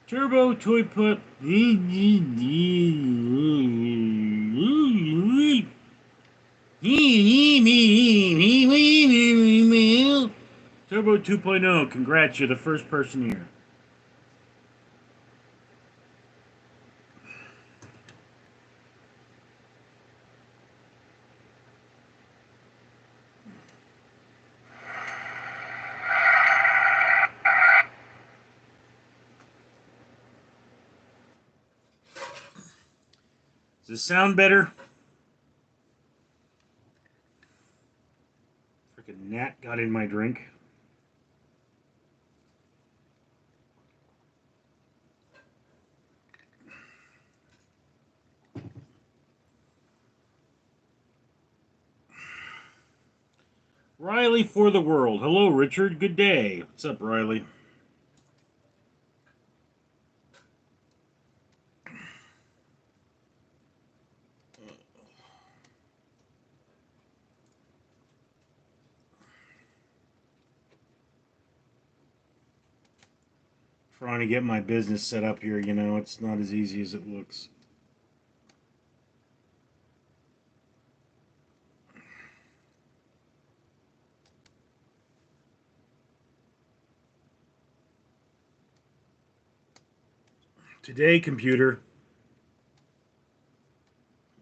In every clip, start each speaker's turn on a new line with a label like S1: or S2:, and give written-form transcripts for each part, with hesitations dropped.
S1: Turbo Toy Put. Turbo 2.0. Congrats, you're the first person here. Does this sound better? Freaking gnat got in my drink. Riley for the world. Hello, Richard. Good day. What's up, Riley? Trying to get my business set up here, you know, it's not as easy as it looks. Today, computer.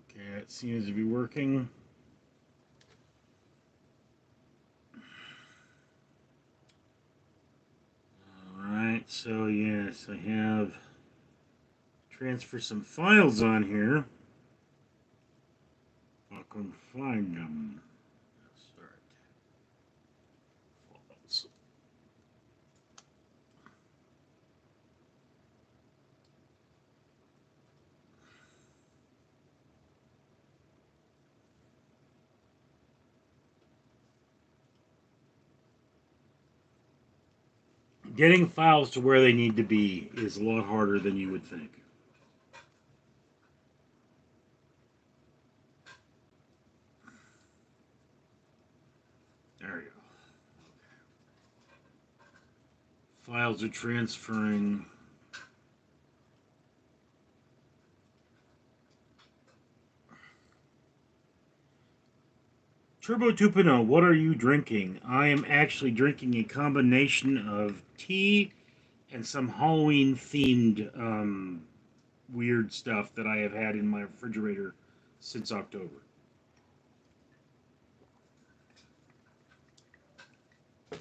S1: Okay, it seems to be working. Alright, so yes, I have transfer some files on here. I can find them. Start files. Getting files to where they need to be is a lot harder than you would think. There you go. Files are transferring. Turbo 2.0, what are you drinking? I am actually drinking a combination of tea and some Halloween themed weird stuff that I have had in my refrigerator since October.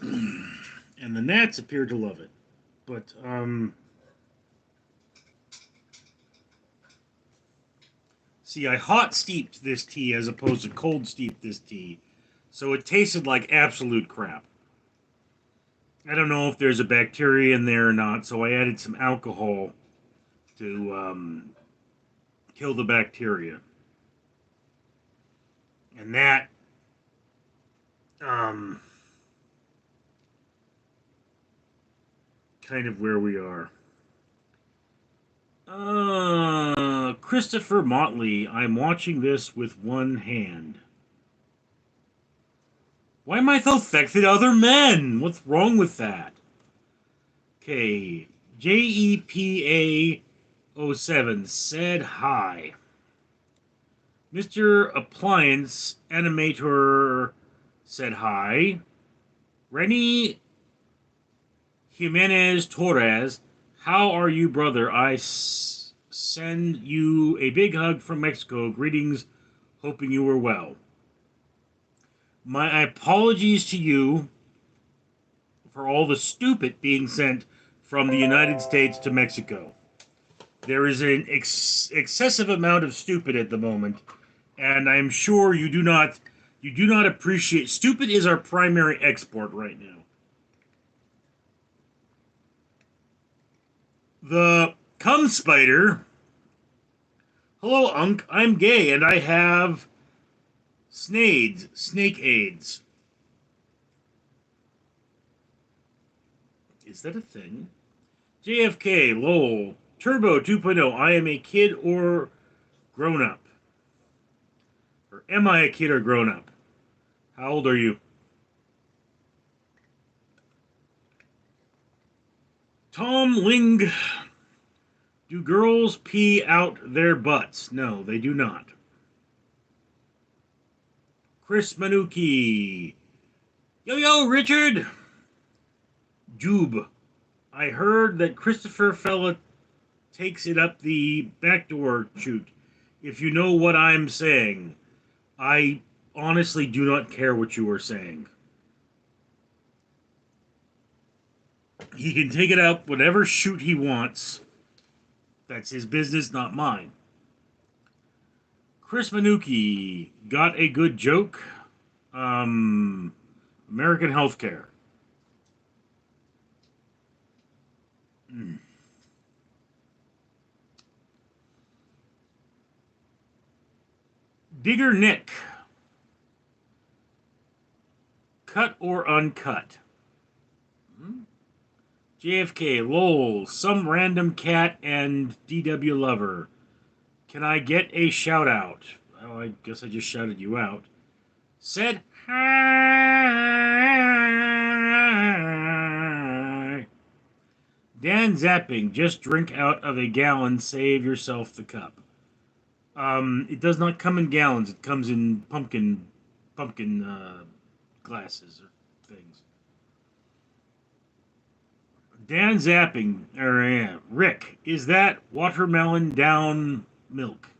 S1: And the gnats appear to love it. But, see, I hot steeped this tea as opposed to cold steeped this tea. So it tasted like absolute crap. I don't know if there's a bacteria in there or not, so I added some alcohol to kill the bacteria. And that um, kind of where we are. Christopher Motley, I'm watching this with one hand. Why am I so affected other men? What's wrong with that? Okay, JEPA07 said hi. Mr. Appliance Animator said hi. Rennie Jimenez Torres, how are you, brother? I send you a big hug from Mexico. Greetings, hoping you are well. My apologies to you for all the stupid being sent from the United States to Mexico. There is an excessive amount of stupid at the moment, and I'm sure you do not appreciate. Stupid is our primary export right now. The cum spider. Hello, Unk. I'm gay and I have snake AIDS. Is that a thing? JFK, lol. Turbo 2.0. I am a kid or grown up. Or am I a kid or grown up? How old are you? Tom Ling Do girls pee out their butts? No, they do not. Chris Manuki. Yo, yo, Richard. Jube. I heard that Christopher fella takes it up the backdoor chute. If you know what I'm saying, I honestly do not care what you are saying. He can take it up whatever chute he wants. That's his business, not mine. Chris Manuki got a good joke. American healthcare. Mm. Digger Nick. Cut or uncut? JFK, lol, some random cat and DW lover. Can I get a shout out? Well, I guess I just shouted you out. Said hi. Dan Zapping, just drink out of a gallon, save yourself the cup. It does not come in gallons. It comes in pumpkin glasses or things. Dan Zapping, or Rick, is that watermelon down milk?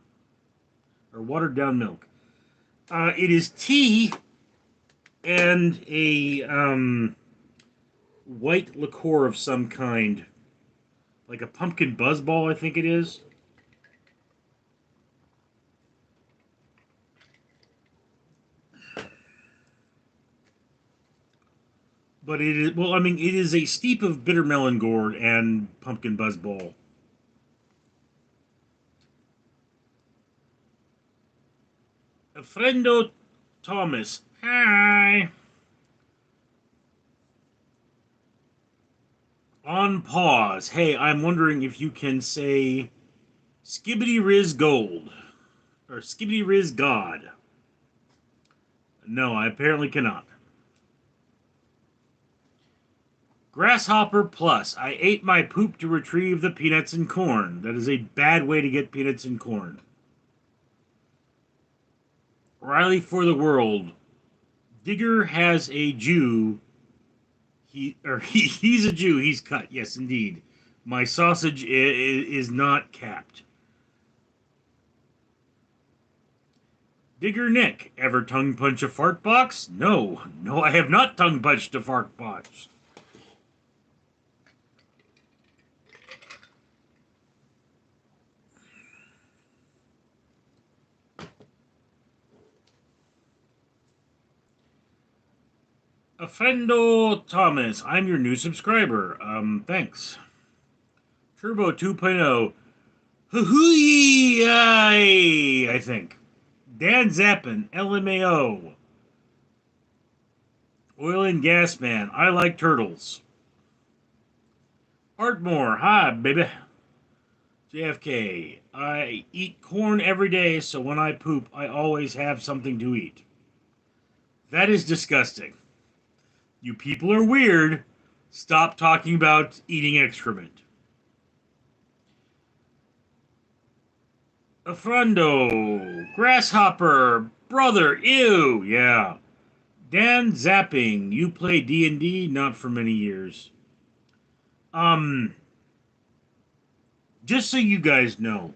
S1: Or watered down milk? It is tea and a white liqueur of some kind. Like a pumpkin buzzball, I think it is. But it is, well, I mean, it is a steep of bitter melon gourd and pumpkin buzzball. Friendo Thomas. Hi. On pause. Hey, I'm wondering if you can say Skibbity Riz Gold. Or Skibbity Riz God. No, I apparently cannot. Grasshopper Plus. I ate my poop to retrieve the peanuts and corn. That is a bad way to get peanuts and corn. Riley for the world. Digger has a Jew. He's a Jew. He's cut. Yes, indeed. My sausage is not capped. Digger Nick. Ever tongue punch a fart box? No. No, I have not tongue punched a fart box. Friendo Thomas, I'm your new subscriber. Thanks. Turbo 2.0. Hoo-hoo-yee, I think. Dan Zappin, LMAO. Oil and Gas Man, I like turtles. Artmore, hi, baby. JFK, I eat corn every day, so when I poop, I always have something to eat. That is disgusting. You people are weird. Stop talking about eating excrement. Afrondo, Grasshopper, Brother, ew, yeah. Dan Zapping, you play D&D? Not for many years. Just so you guys know,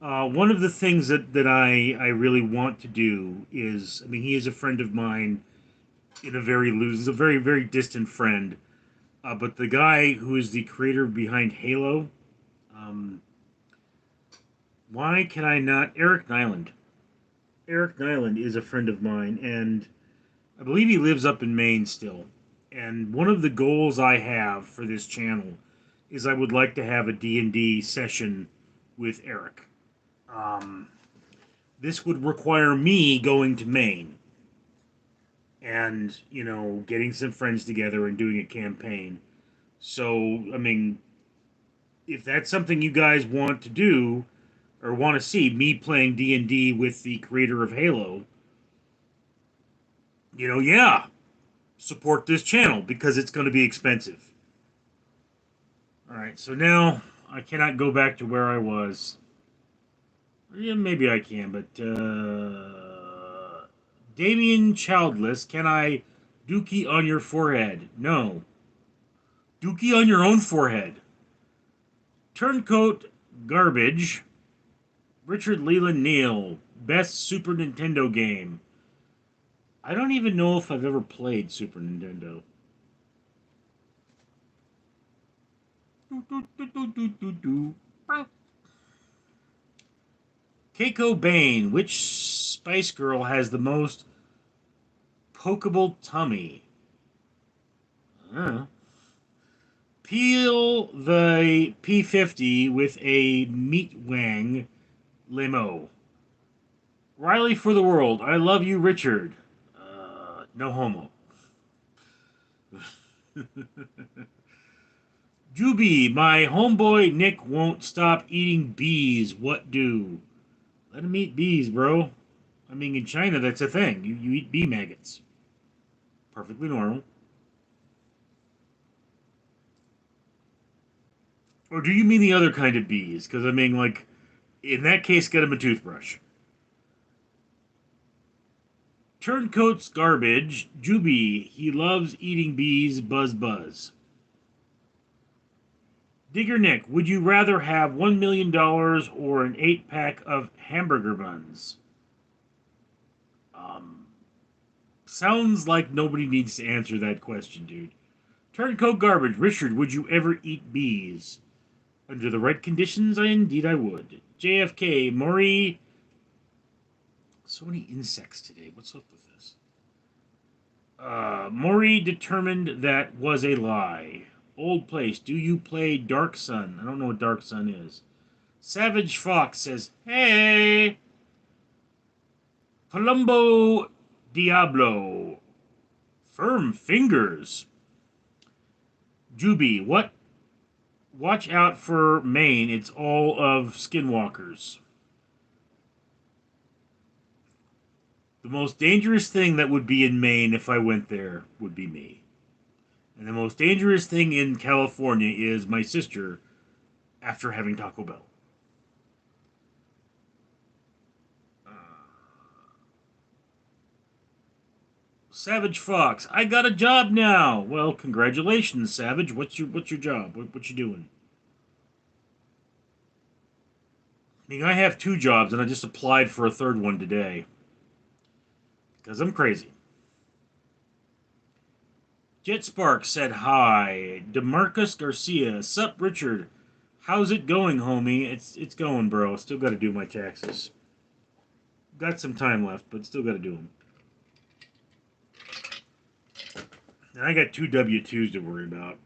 S1: one of the things that I really want to do is, I mean, he is a friend of mine in a very loose, a very, very distant friend. But the guy who is the creator behind Halo, um, why can I not? Eric Nyland. Eric Nyland is a friend of mine, and I believe he lives up in Maine still. And one of the goals I have for this channel is I would like to have a D&D session with Eric. Um, this would require me going to Maine and, you know, getting some friends together and doing a campaign. So, I mean, if that's something you guys want to do or want to see, me playing D&D with the creator of Halo, you know, yeah, support this channel because it's going to be expensive. Alright, so now I cannot go back to where I was. Yeah, maybe I can, but Damien Childless, can I dookie on your forehead? No. Dookie on your own forehead. Turncoat Garbage. Richard Leland Neal, best Super Nintendo game. I don't even know if I've ever played Super Nintendo. Keiko Bane, which Spice Girl has the most pokeable tummy? Peel the P50 with a meat wang limo. Riley for the world. I love you, Richard. No homo. Juby, my homeboy Nick won't stop eating bees. What do? Let him eat bees, bro. I mean, in China, that's a thing. You eat bee maggots. Perfectly normal. Or do you mean the other kind of bees? Because, I mean, like, in that case, get him a toothbrush. Turncoat's garbage. Juby, he loves eating bees. Buzz, buzz. Digger Nick, would you rather have $1 million or an 8-pack of hamburger buns? Um, Sounds like nobody needs to answer that question, dude. Turncoat garbage. Richard, would you ever eat bees? Under the right conditions, indeed I would. JFK, Maury. So many insects today. What's up with this? Maury determined that was a lie. Old place. Do you play Dark Sun? I don't know what Dark Sun is. Savage Fox says, hey. Palumbo Diablo. Firm fingers. Juby, what? Watch out for Maine. It's all of skinwalkers. The most dangerous thing that would be in Maine if I went there would be me. And the most dangerous thing in California is my sister after having Taco Bell. Savage Fox, I got a job now. Well, congratulations, Savage. What's your job? What you doing? I mean, I have 2 jobs, and I just applied for a third one today because I'm crazy. Jet Spark said hi. Demarcus Garcia, sup, Richard? How's it going, homie? It's going, bro. Still got to do my taxes. Got some time left, but still got to do them. And I got 2 W-2s to worry about.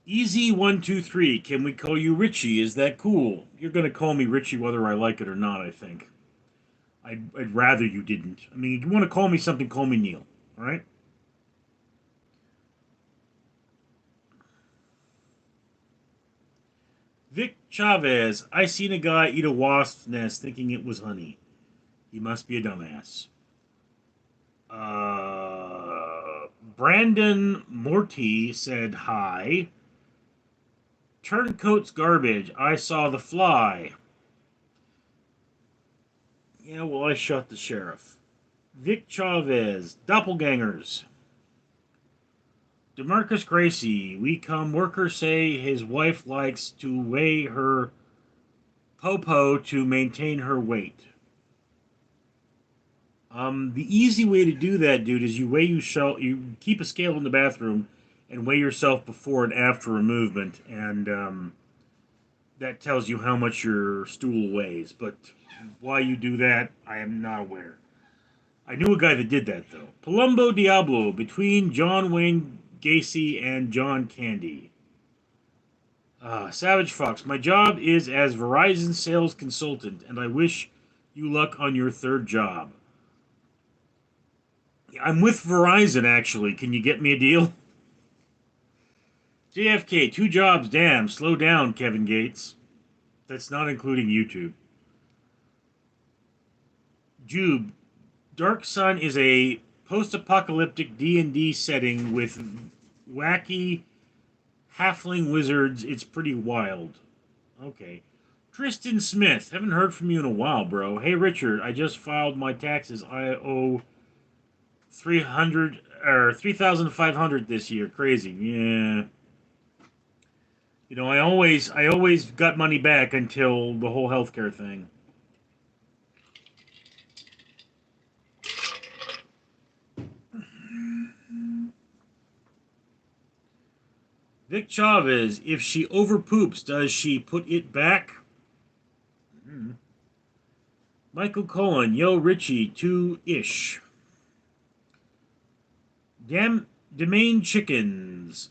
S1: Easy123, can we call you Richie? Is that cool? You're gonna call me Richie whether I like it or not, I think. I'd rather you didn't. I mean, if you want to call me something, call me Neil. Alright? Vic Chavez, I seen a guy eat a wasp's nest thinking it was honey. He must be a dumbass. Brandon Morty said hi. Turncoat's garbage. I saw the fly. Yeah, well, I shot the sheriff. Vic Chavez. Doppelgangers. Demarcus Gracie. We come workers say his wife likes to weigh her popo to maintain her weight. The easy way to do that, dude, is you keep a scale in the bathroom and weigh yourself before and after a movement, and that tells you how much your stool weighs. But why you do that, I am not aware. I knew a guy that did that, though. Palumbo Diablo, between John Wayne Gacy and John Candy. Savage Fox, my job is as Verizon sales consultant, and I wish you luck on your third job. I'm with Verizon, actually. Can you get me a deal? JFK, 2 jobs, damn. Slow down, Kevin Gates. That's not including YouTube. Jube, Dark Sun is a post-apocalyptic D&D setting with wacky halfling wizards. It's pretty wild. Okay. Tristan Smith, haven't heard from you in a while, bro. Hey, Richard, I just filed my taxes. I owe 300 or 3,500 this year. Crazy. Yeah. You know, I always got money back until the whole healthcare thing. Vic Chavez, if she overpoops, does she put it back? Hmm. Michael Cohen, yo Richie, 2-ish. Domain chickens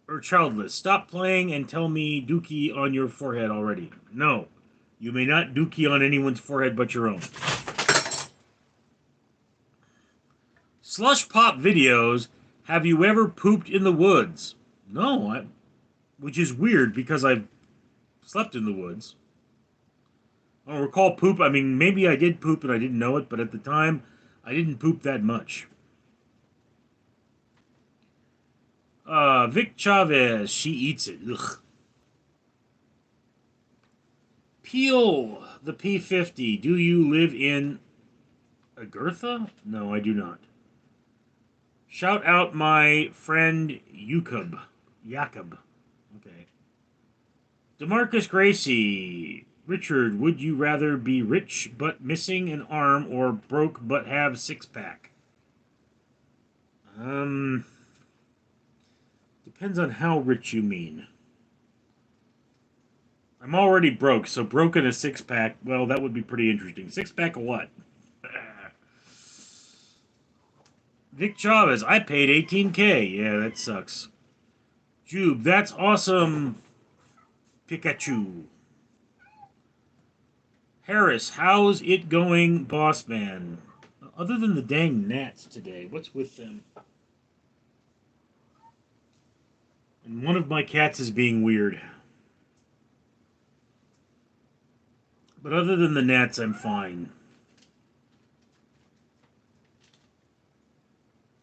S1: or childless. Stop playing and tell me dookie on your forehead already. No, you may not dookie on anyone's forehead but your own. Slush pop videos. Have you ever pooped in the woods? No, which is weird because I've slept in the woods. I don't recall poop. I mean, maybe I did poop and I didn't know it, but at the time, I didn't poop that much. Vic Chavez, she eats it. Ugh. Peel the P50. Do you live in Agartha? No, I do not. Shout out my friend Jacob. Okay. Demarcus Gracie. Richard, would you rather be rich but missing an arm or broke but have six-pack? Depends on how rich you mean. I'm already broke, so broken a six-pack, well, that would be pretty interesting. Six-pack of what? Vic Chavez, I paid 18K. Yeah, that sucks. Jube, that's awesome. Pikachu. Harris, how's it going, boss man? Other than the dang gnats today, what's with them? And one of my cats is being weird. But other than the gnats, I'm fine.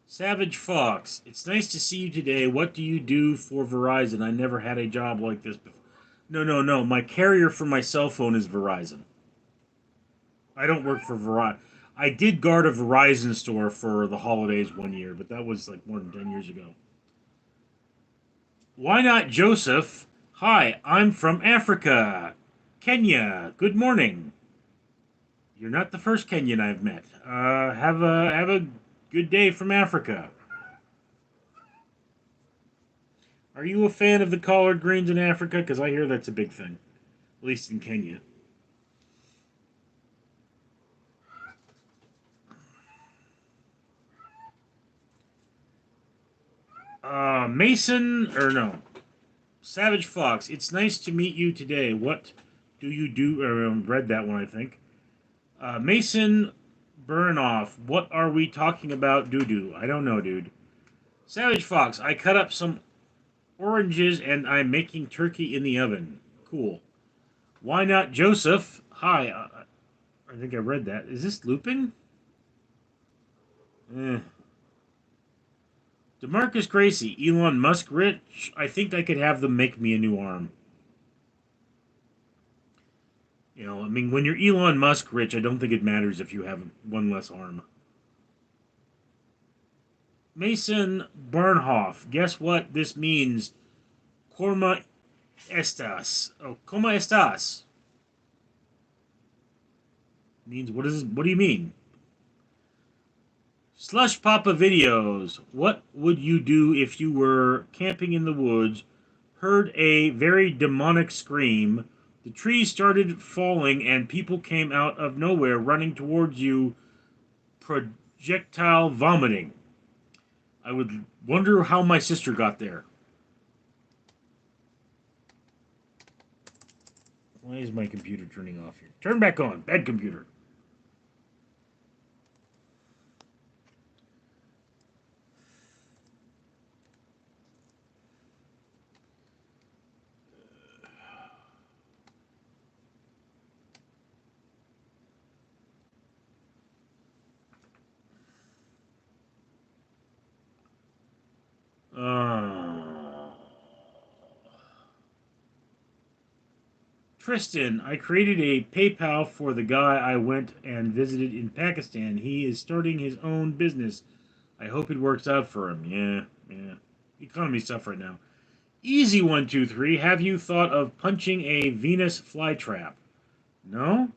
S1: Savage Fox, it's nice to see you today. What do you do for Verizon? I never had a job like this before. No. My carrier for my cell phone is Verizon. I don't work for Verizon. I did guard a Verizon store for the holidays one year, but that was like more than 10 years ago. Why not Joseph? Hi, I'm from Africa. Kenya. Good morning. You're not the first Kenyan I've met. Have a good day from Africa. Are you a fan of the collard greens in Africa? Because I hear that's a big thing, at least in Kenya. Mason, or no, Savage Fox. It's nice to meet you today. What do you do? Read that one, I think. Mason Burnoff. What are we talking about, doo-doo? I don't know, dude. Savage Fox. I cut up some oranges and I'm making turkey in the oven. Cool. Why not Joseph? Hi. I think I read that. Is this looping? Eh. Demarcus Gracie. Elon Musk rich? I think I could have them make me a new arm. You know, I mean, when you're Elon Musk rich, I don't think it matters if you have one less arm. Mason Barnhoff. Guess what this means? Corma estas. Oh, como estas? Means what is? What do you mean? Slush Papa videos. What would you do if you were camping in the woods, heard a very demonic scream, the trees started falling, and people came out of nowhere running towards you, projectile vomiting? I would wonder how my sister got there. Why is my computer turning off here? Turn back on. Bad computer. Tristan, I created a PayPal for the guy I went and visited in Pakistan. He is starting his own business. I hope it works out for him. Yeah. Economy's tough right now. Easy 123. Have you thought of punching a Venus flytrap? No?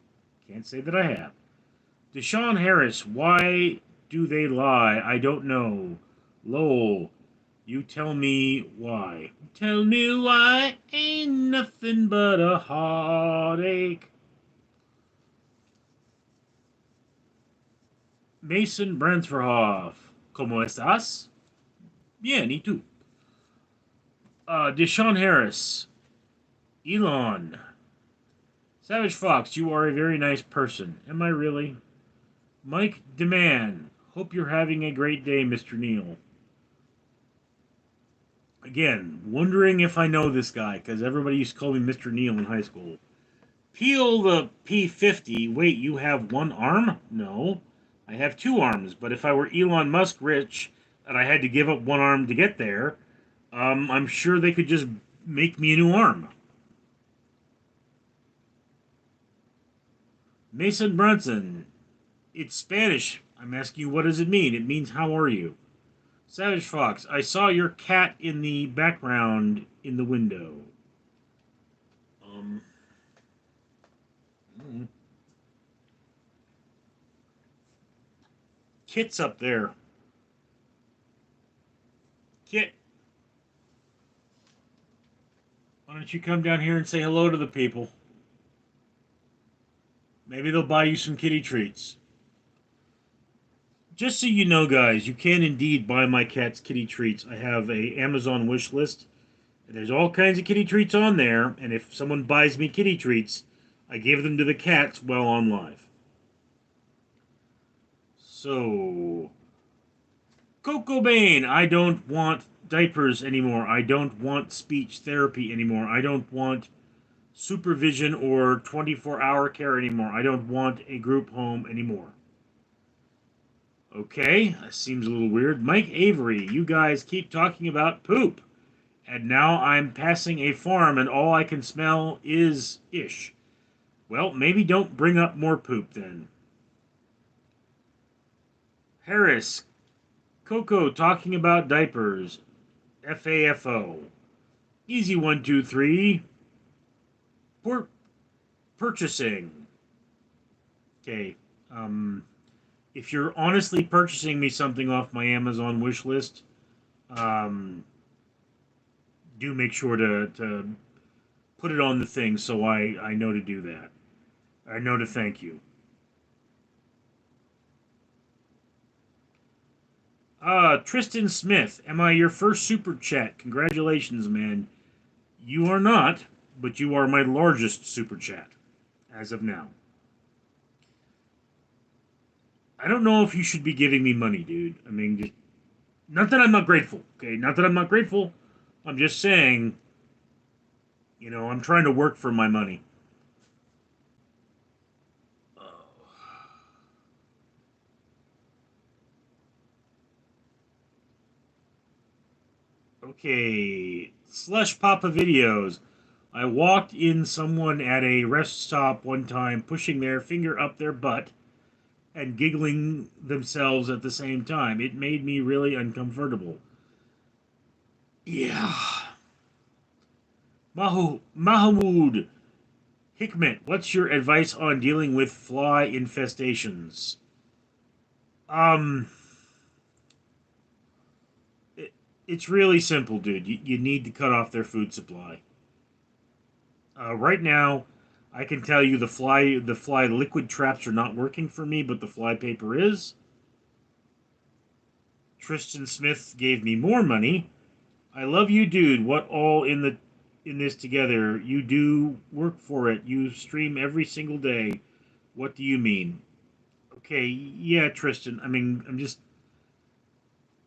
S1: Can't say that I have. Deshaun Harris, why do they lie? I don't know. Lowell, you tell me why. Tell me why ain't nothing but a heartache. Mason Bransferhoff, ¿Cómo estás? Bien, ¿y tú? Deshaun Harris, Elon, Savage Fox, you are a very nice person. Am I really? Mike Deman, hope you're having a great day, Mr. Neal. Again, wondering if I know this guy, because everybody used to call me Mr. Neal in high school. Peel the P50. Wait, you have one arm? No. I have two arms, but if I were Elon Musk rich and I had to give up one arm to get there, I'm sure they could just make me a new arm. Mason Brunson. It's Spanish. I'm asking you, what does it mean? It means, how are you? Savage Fox. I saw your cat in the background in the window. Um. Kit's up there. Kit, why don't you come down here and say hello to the people? Maybe they'll buy you some kitty treats. Just so you know, guys, you can indeed buy my cat's kitty treats. I have a Amazon wish list. There's all kinds of kitty treats on there, and if someone buys me kitty treats, I give them to the cats while on live. So, Coco Bane, I don't want diapers anymore. I don't want speech therapy anymore. I don't want supervision or 24-hour care anymore. I don't want a group home anymore. Okay, that seems a little weird. Mike Avery, you guys keep talking about poop. And now I'm passing a farm and all I can smell is ish. Well, maybe don't bring up more poop then. Harris, Coco talking about diapers. FAFO. Easy 123. Purchasing. Okay. If you're honestly purchasing me something off my Amazon wish list, do make sure to put it on the thing so I know to do that. I know to thank you. Tristan Smith, am I your first super chat? Congratulations, man. You are not, but you are my largest super chat as of now. I don't know if you should be giving me money, dude. I mean, just, not that I'm not grateful, okay? Not that I'm not grateful. I'm just saying, I'm trying to work for my money. Okay, Slush Papa videos. I walked in someone at a rest stop one time, pushing their finger up their butt and giggling themselves at the same time. It made me really uncomfortable. Yeah. Mahmoud Hikmet, what's your advice on dealing with fly infestations? Um, it's really simple, dude. You need to cut off their food supply. Right now, I can tell you the fly liquid traps are not working for me, but the fly paper is. Tristan Smith gave me more money. I love you, dude. What all in this together? You do work for it. You stream every single day. What do you mean? Okay, yeah, Tristan. I mean,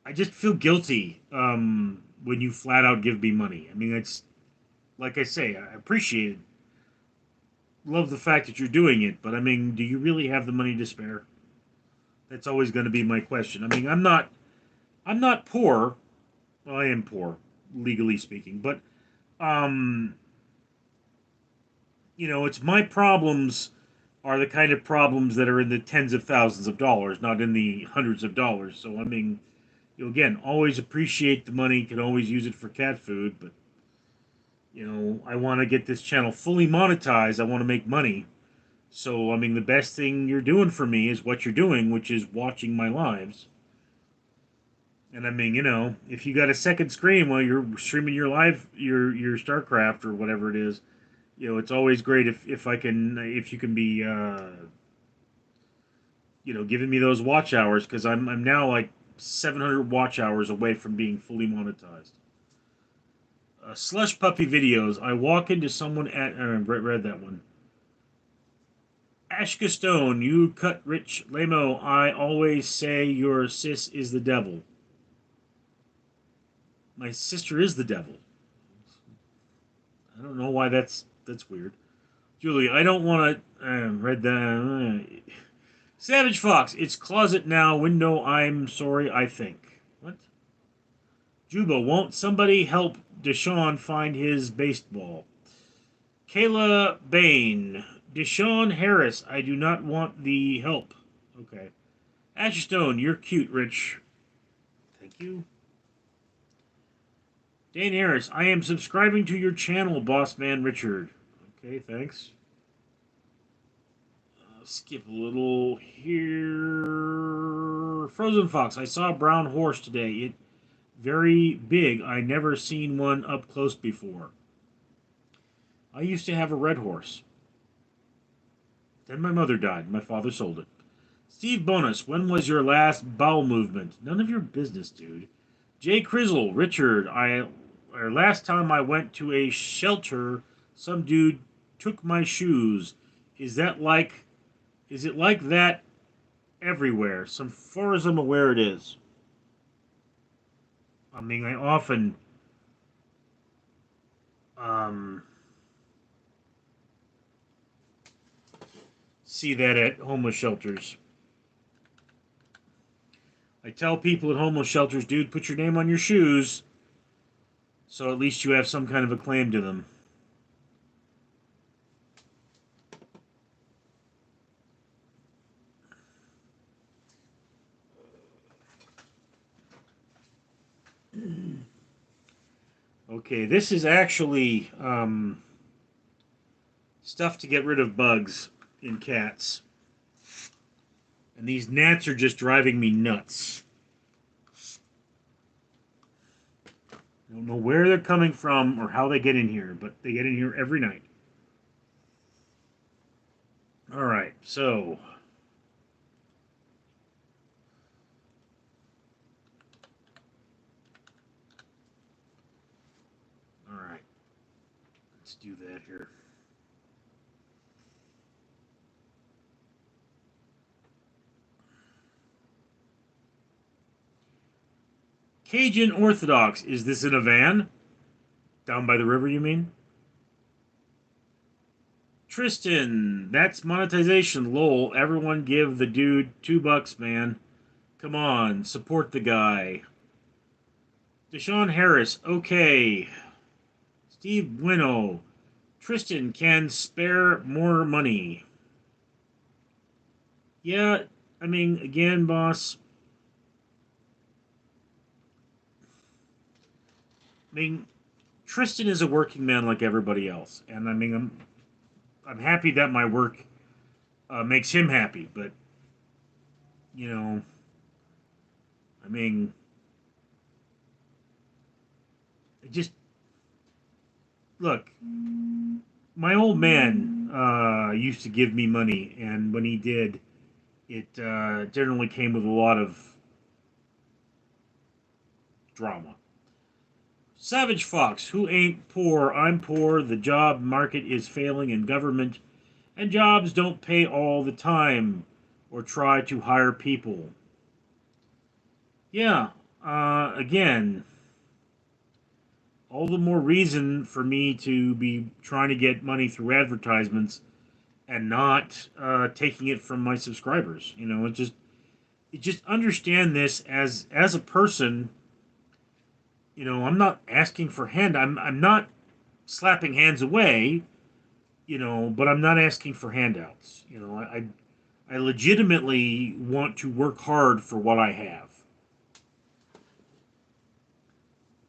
S1: I just feel guilty when you flat out give me money. I mean, it's like I say, I appreciate it. Love the fact that you're doing it, but I mean, do you really have the money to spare? That's always going to be my question. I mean, I'm not poor. Well, I am poor, legally speaking, but um, it's my problems are the kind of problems that are in the tens of thousands of dollars, not in the hundreds of dollars. So I mean, again, always appreciate the money. Can always use it for cat food, but I want to get this channel fully monetized. I want to make money. So I mean, the best thing you're doing for me is what you're doing, which is watching my lives. And I mean, if you got a second screen while you're streaming your live your StarCraft or whatever it is, it's always great if you can be giving me those watch hours, because I'm now like 700 watch hours away from being fully monetized. Slush puppy videos. I walk into someone at read that one. Ashka Stone, you cut rich lamo. I always say your sis is the devil. My sister is the devil. I don't know why that's weird. Julie, I don't want to read that. Savage Fox, it's closet now. Window. I'm sorry. I think. What? Juba, won't somebody help Deshaun find his baseball? Kayla Bain, Deshaun Harris. I do not want the help. Okay. Ashstone, you're cute, Rich. Thank you. Dan Harris, I am subscribing to your channel, Boss Man Richard. Okay, thanks. Skip a little here. Frozen Fox, I saw a brown horse today. It very big. I never seen one up close before. I used to have a red horse. Then my mother died. My father sold it. Steve Bonus, when was your last bowel movement? None of your business, dude. Jay Crizzle, Richard, last time I went to a shelter, some dude took my shoes. Is it like that everywhere? So far as I'm aware, it is. I mean, I often see that at homeless shelters. I tell people at homeless shelters, dude, put your name on your shoes, so at least you have some kind of a claim to them. Okay, this is actually stuff to get rid of bugs in cats. And these gnats are just driving me nuts. I don't know where they're coming from or how they get in here, but they get in here every night. All right, so all right, let's do that here. Cajun Orthodox, is this in a van? Down by the river, you mean? Tristan, that's monetization, lol. Everyone give the dude $2, man. Come on, support the guy. Deshaun Harris, okay. Steve Winnow, Tristan can spare more money. Yeah, I mean, again, boss. I mean, Tristan is a working man like everybody else, and I mean, I'm happy that my work makes him happy, but I mean, it just look. My old man used to give me money, and when he did, it generally came with a lot of drama. Savage Fox, who ain't poor? I'm poor. The job market is failing in government, and jobs don't pay all the time or try to hire people. Yeah, again, all the more reason for me to be trying to get money through advertisements and not taking it from my subscribers. Just understand this as a person. I'm not asking for hand. I'm not slapping hands away. you know, but I'm not asking for handouts. You know, I legitimately want to work hard for what I have.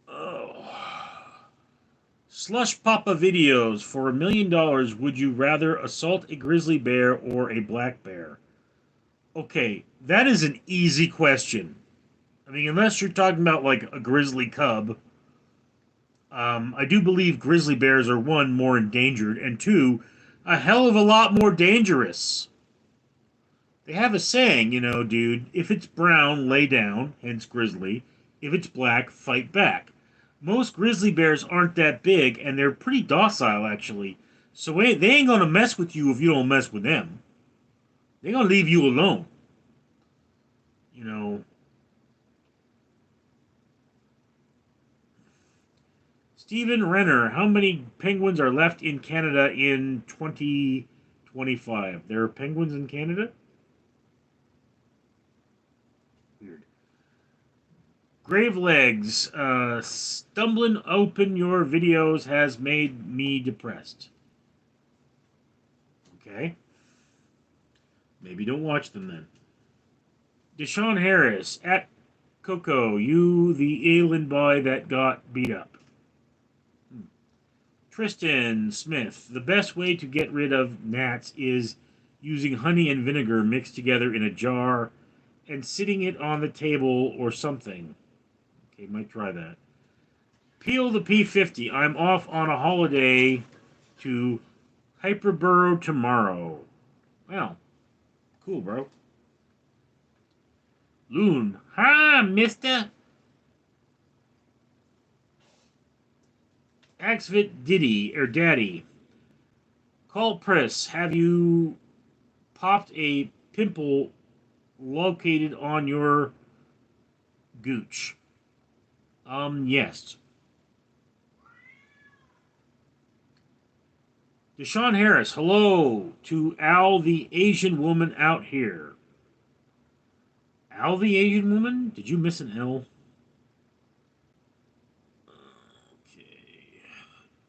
S1: Oh. Slush Papa videos for $1 million. Would you rather assault a grizzly bear or a black bear? Okay, that is an easy question. I mean, unless you're talking about like a grizzly cub, I do believe grizzly bears are one, more endangered, and two, a hell of a lot more dangerous. They have a saying, you know, dude, if it's brown, lay down, hence grizzly. If it's black, fight back. Most grizzly bears aren't that big, and they're pretty docile, actually. So they ain't gonna mess with you if you don't mess with them. They're gonna leave you alone. You know, Stephen Renner, how many penguins are left in Canada in 2025? There are penguins in Canada? Weird. Gravelegs, stumbling open your videos has made me depressed. Okay. Maybe don't watch them then. Deshaun Harris, at Coco, you the alien boy that got beat up. Tristan Smith, the best way to get rid of gnats is using honey and vinegar mixed together in a jar and sitting it on the table or something. Okay, might try that. Peel the P50. I'm off on a holiday to Hyperborough tomorrow. Well, cool, bro. Loon. Hi, mister. Axvit Diddy, or Daddy. Call Press. Have you popped a pimple located on your gooch? Yes. Deshaun Harris, hello to Al the Asian woman out here. Al the Asian woman? Did you miss an L? Okay.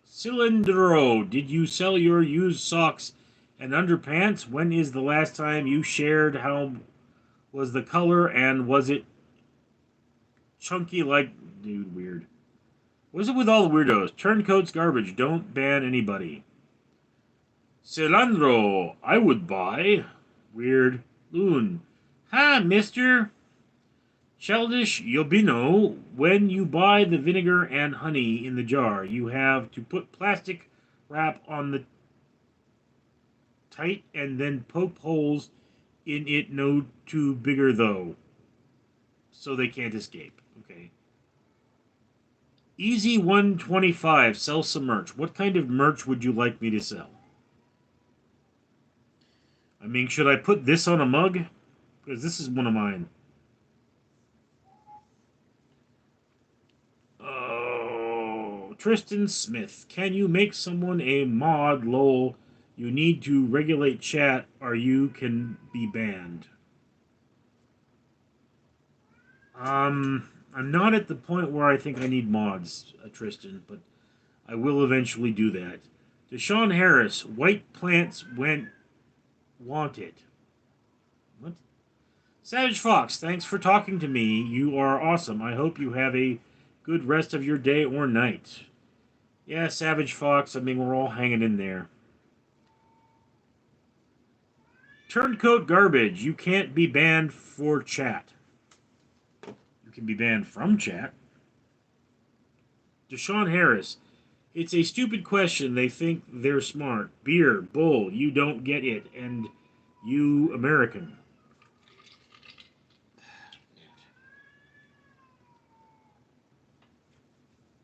S1: Cylindro, did you sell your used socks and underpants? When is the last time you shared? How was the color and was it chunky like... Dude, weird. What's it with all the weirdos? Turncoats garbage. Don't ban anybody. Cilantro, I would buy. Weird. Loon. Hi, mister. Childish Yobino, when you buy the vinegar and honey in the jar, you have to put plastic wrap on the tight and then poke holes in it no too bigger though, so they can't escape. Okay. Easy 125, sell some merch. What kind of merch would you like me to sell? I mean, should I put this on a mug? Because this is one of mine. Oh, Tristan Smith. Can you make someone a mod, lol? You need to regulate chat or you can be banned. I'm not at the point where I think I need mods, Tristan, but I will eventually do that. Deshaun Harris, white plants went wanted. What? Savage Fox, thanks for talking to me. You are awesome. I hope you have a good rest of your day or night. Yeah, Savage Fox, I mean, we're all hanging in there. Turncoat garbage. You can't be banned for chat. You can be banned from chat. Deshaun Harris. It's a stupid question. They think they're smart. Beer, bull, you don't get it. And you American.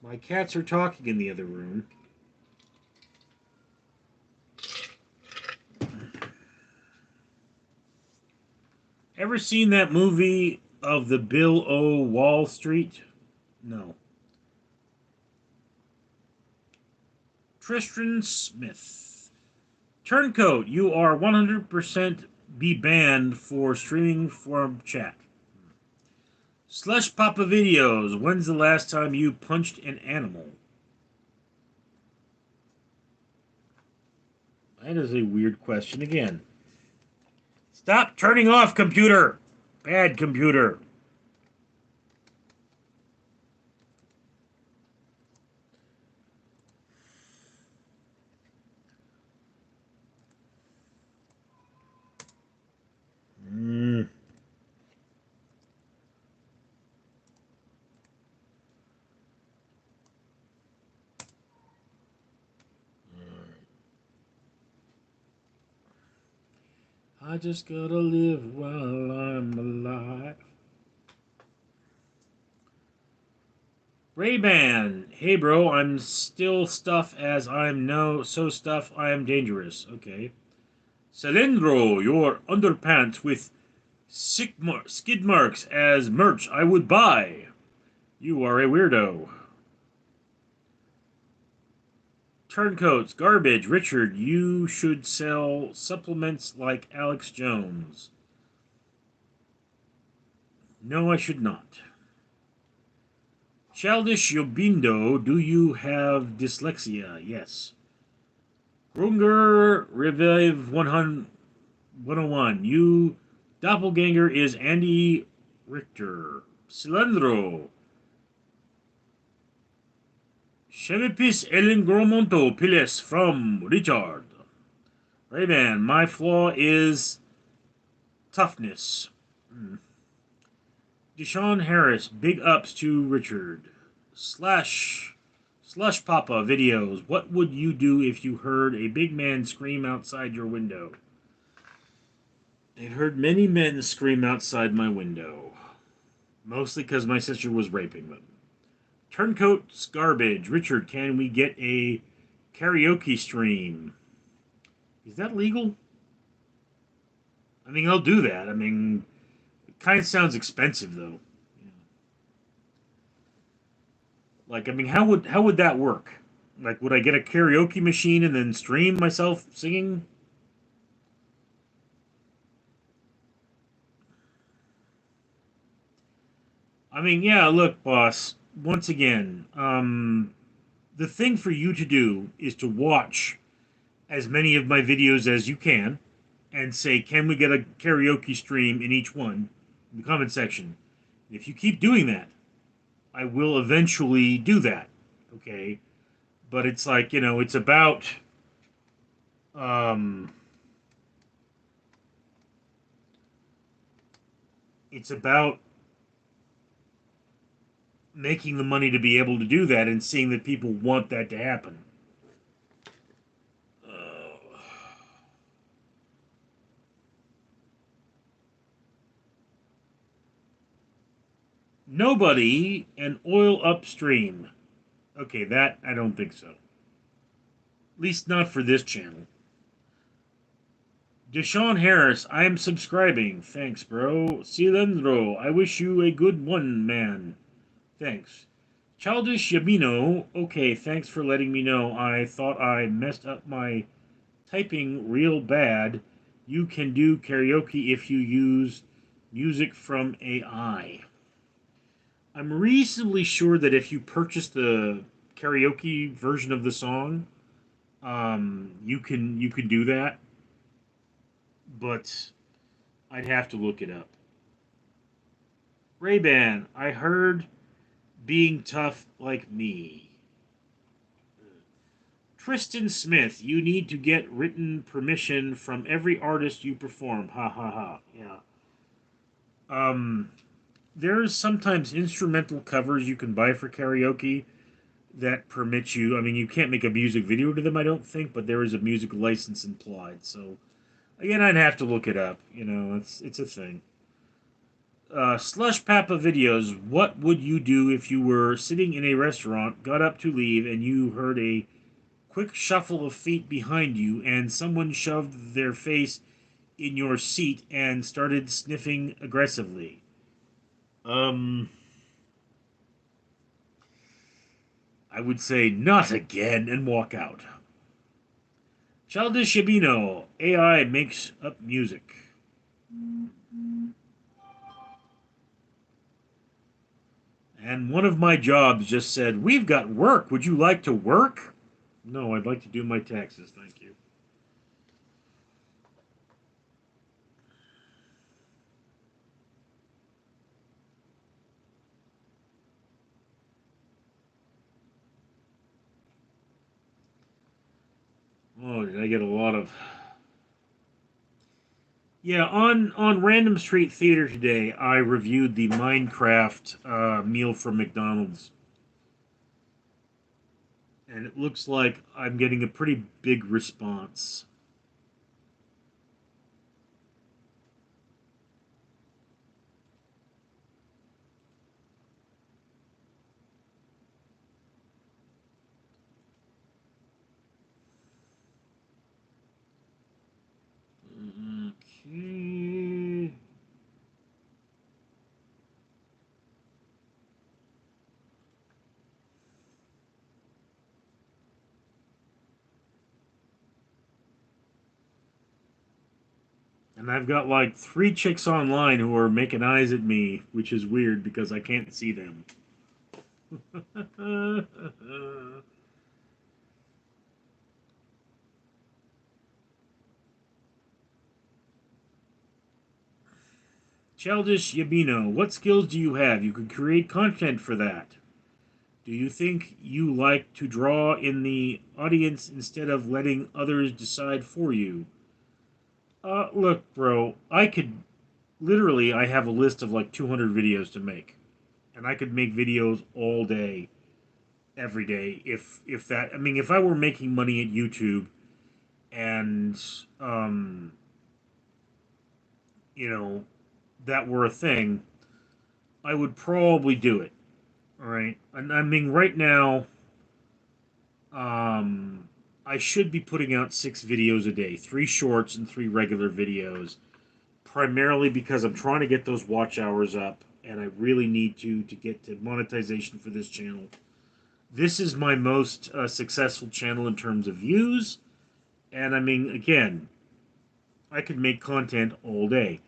S1: My cats are talking in the other room. Ever seen that movie of the Bill O. Wall Street? No. Tristan Smith. Turncoat, you are 100% be banned for streaming from chat. Slush Papa Videos, when's the last time you punched an animal? That is a weird question again. Stop turning off, computer! Bad computer. Mm. I just gotta live while I'm alive. Ray-Ban, hey bro, I'm still stuff as I'm no so stuff I am dangerous. Okay. Celendro, your underpants with skid marks as merch I would buy. You are a weirdo. Turncoats, garbage. Richard, you should sell supplements like Alex Jones. No, I should not. Childish Yobindo, do you have dyslexia? Yes. Runger Revive 101. You doppelganger is Andy Richter. Cilindro. Chevipis Ellen Gromonto Piles from Richard. Rayman, my flaw is toughness. Deshaun Harris, big ups to Richard. Slush Papa videos. What would you do if you heard a big man scream outside your window? I've heard many men scream outside my window. Mostly because my sister was raping them. Turncoat's garbage. Richard, can we get a karaoke stream? Is that legal? I mean, I'll do that. I mean, it kind of sounds expensive, though. Like, I mean, how would that work? Like, would I get a karaoke machine and then stream myself singing? I mean, yeah. Look, boss. Once again, the thing for you to do is to watch as many of my videos as you can, and say, "Can we get a karaoke stream in each one?" In the comment section. If you keep doing that, I will eventually do that. Okay, but it's like, um, it's about making the money to be able to do that and seeing that people want that to happen. Uh, Nobody and oil upstream. Okay, that I don't think so. At least not for this channel. Deshaun Harris, I am subscribing. Thanks, bro. Cilindro, I wish you a good one, man. Thanks. Childish Yabino, okay, thanks for letting me know. I thought I messed up my typing real bad. You can do karaoke if you use music from AI. I'm reasonably sure that if you purchase the karaoke version of the song, you can do that, but I'd have to look it up. Ray-Ban, I heard being tough like me. Tristan Smith, you need to get written permission from every artist you perform. Ha ha ha. Yeah. Um, there's sometimes instrumental covers you can buy for karaoke that permit you. I mean, you can't make a music video to them, I don't think, but there is a music license implied. So again, I'd have to look it up. It's a thing. Slush Papa videos. What would you do if you were sitting in a restaurant, got up to leave, and you heard a quick shuffle of feet behind you, and someone shoved their face in your seat and started sniffing aggressively? Um, I would say not again and walk out. Childish Shabino, AI makes up music. And one of my jobs just said, "We've got work. Would you like to work?" No, I'd like to do my taxes, thank you. Oh, did I get a lot of... Yeah, on Random Street Theater today, I reviewed the Minecraft meal from McDonald's, and it looks like I'm getting a pretty big response. Okay. And I've got like three chicks online who are making eyes at me, which is weird because I can't see them. Childish Yabino, what skills do you have? You could create content for that. Do you think you like to draw in the audience instead of letting others decide for you? Look, bro, I could literally, I have a list of like 200 videos to make, and I could make videos all day, every day. If that, I mean, if I were making money at YouTube and you know, that were a thing, I would probably do it. All right, and I mean, right now, um, I should be putting out 6 videos a day, 3 shorts and 3 regular videos, primarily because I'm trying to get those watch hours up, and I really need to get to monetization for this channel. This is my most successful channel in terms of views, and I mean, again, I could make content all day.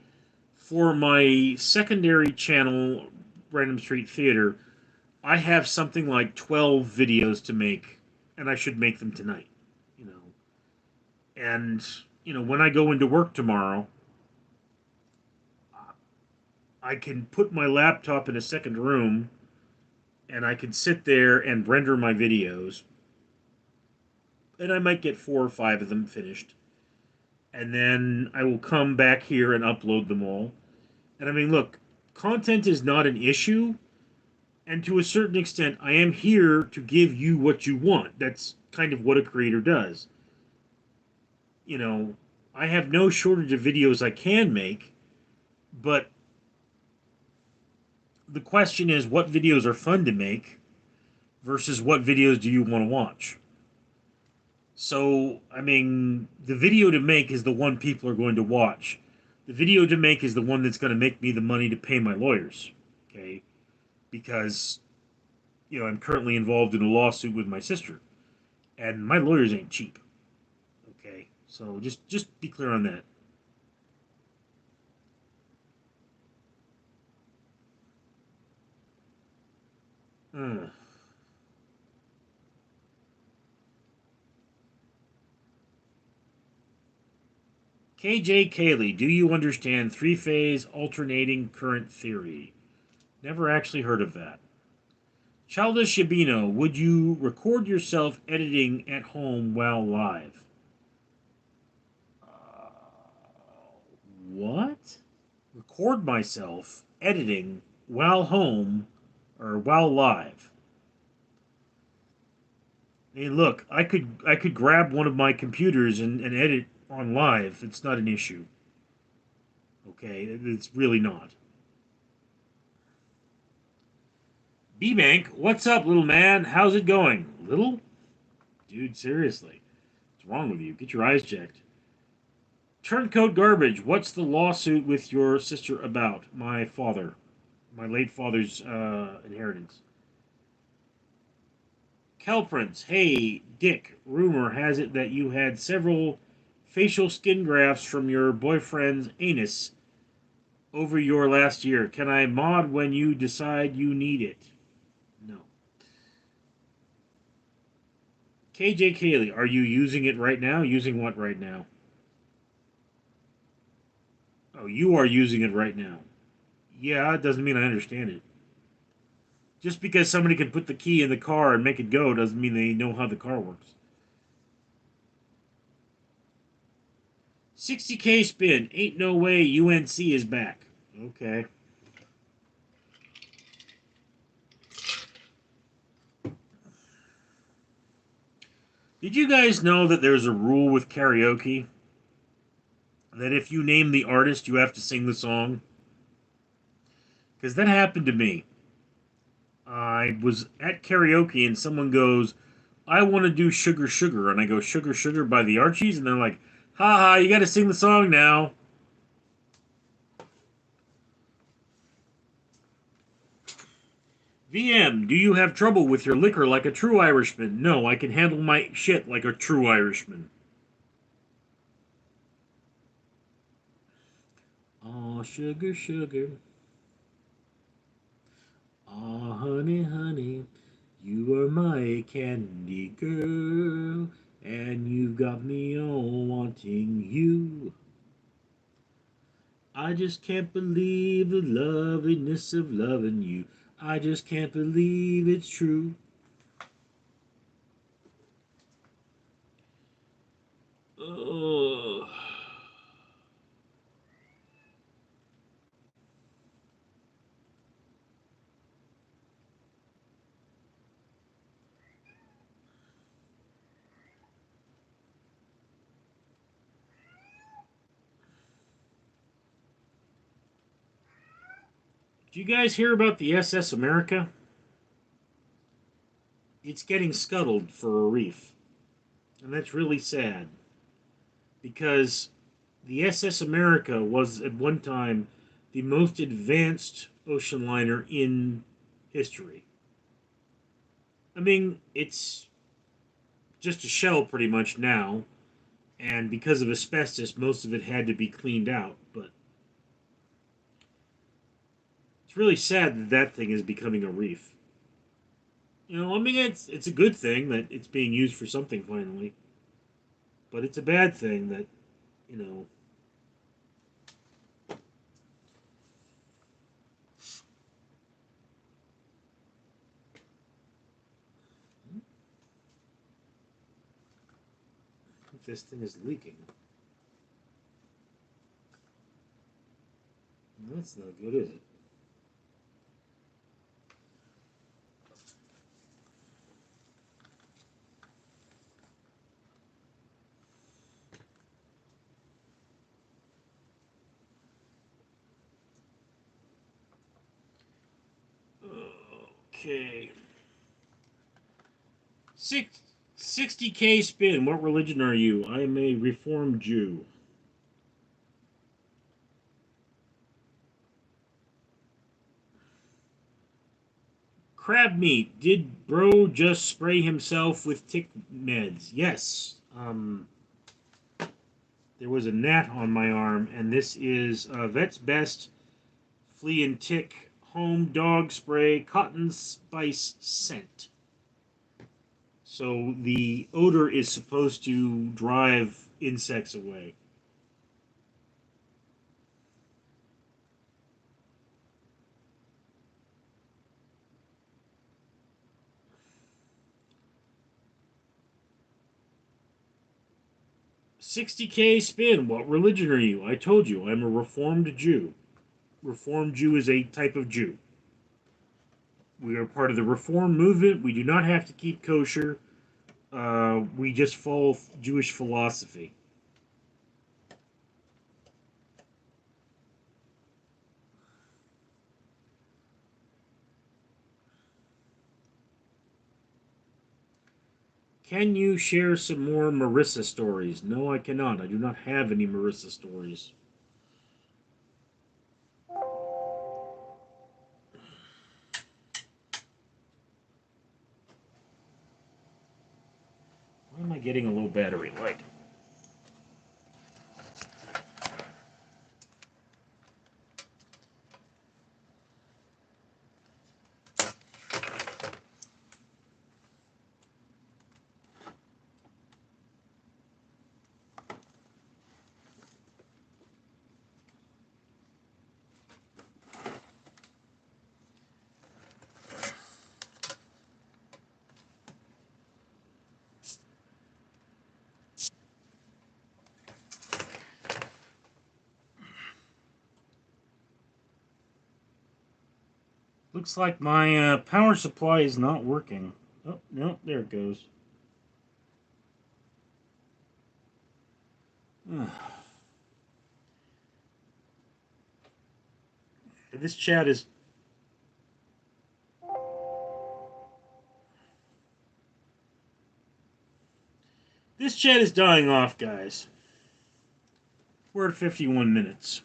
S1: For my secondary channel, Random Street Theater, I have something like 12 videos to make, and I should make them tonight. You know, and when I go into work tomorrow, I can put my laptop in a second room, and I can sit there and render my videos, and I might get 4 or 5 of them finished, and then I will come back here and upload them all. And I mean, look, content is not an issue. And to a certain extent, I am here to give you what you want. That's kind of what a creator does. You know, I have no shortage of videos I can make, but the question is what videos are fun to make versus what videos do you want to watch? So, I mean, the video to make is the one people are going to watch. The video to make is the one that's going to make me the money to pay my lawyers. Okay? Because, I'm currently involved in a lawsuit with my sister, and my lawyers ain't cheap. Okay, so just be clear on that. Uh, KJ Cayley, do you understand three-phase alternating current theory? Never actually heard of that. Childish Shabino, would you record yourself editing at home while live? What? Record myself editing while home or while live? Hey, look, I could grab one of my computers and edit on live. It's not an issue. Okay, it's really not. B-Bank, what's up, little man? How's it going? Little? Dude, seriously. What's wrong with you? Get your eyes checked. Turncoat Garbage, what's the lawsuit with your sister about? My father. My late father's inheritance. Kelprince, hey, Dick, rumor has it that you had several facial skin grafts from your boyfriend's anus over your last year. Can I mod when you decide you need it? No. KJ Cayley, are you using it right now? Using what right now? Oh, you are using it right now. Yeah, it doesn't mean I understand it. Just because somebody can put the key in the car and make it go doesn't mean they know how the car works. 60K spin. Ain't no way UNC is back. Okay. Did you guys know that there's a rule with karaoke? That if you name the artist, you have to sing the song? Because that happened to me. I was at karaoke and someone goes, I want to do Sugar Sugar. And I go, Sugar Sugar by the Archies? And they're like, ha ha, you got to sing the song now. VM, do you have trouble with your liquor like a true Irishman? No, I can handle my shit like a true Irishman. Oh, sugar, sugar. Oh, honey, honey. You are my candy girl. And you've got me all wanting you. I just can't believe the loveliness of loving you. I just can't believe it's true. Ugh. Did you guys hear about the SS America? It's getting scuttled for a reef. And that's really sad. Because the SS America was at one time the most advanced ocean liner in history. I mean, it's just a shell pretty much now, and because of asbestos, most of it had to be cleaned out. But it's really sad that that thing is becoming a reef. I mean, it's a good thing that it's being used for something finally, but it's a bad thing that you know. This thing is leaking. That's not good, is it? Okay. 60K spin. What religion are you? I am a Reformed Jew. Crab meat. Did bro just spray himself with tick meds? Yes. There was a gnat on my arm, and this is Vet's Best Flea and Tick Home Dog Spray Cotton Spice Scent. So the odor is supposed to drive insects away. 60K spin. What religion are you? I told you, I'm a Reformed Jew. Reformed Jew is a type of Jew. We are part of the Reform movement. We do not have to keep kosher. We just follow Jewish philosophy. Can you share some more Marissa stories? No, I cannot. I do not have any Marissa stories. Why am I getting a low battery light? Looks like my power supply is not working. Oh, no, there it goes. This chat is dying off, guys. We're at 51 minutes.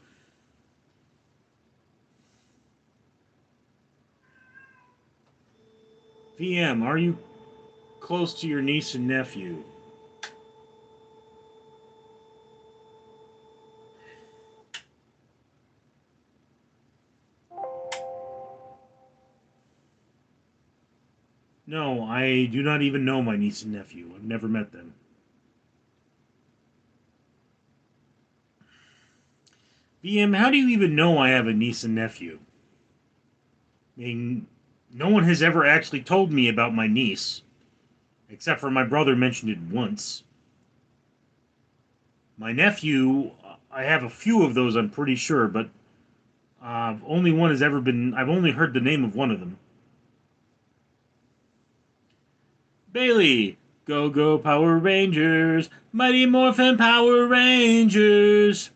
S1: VM, are you close to your niece and nephew? No, I do not even know my niece and nephew. I've never met them. VM, how do you even know I have a niece and nephew? I mean, no one has ever actually told me about my niece, except for my brother mentioned it once. My nephew, I have a few of those, I'm pretty sure, but only one has ever been. I've only heard the name of one of them. Bailey, go go Power Rangers, Mighty Morphin Power Rangers.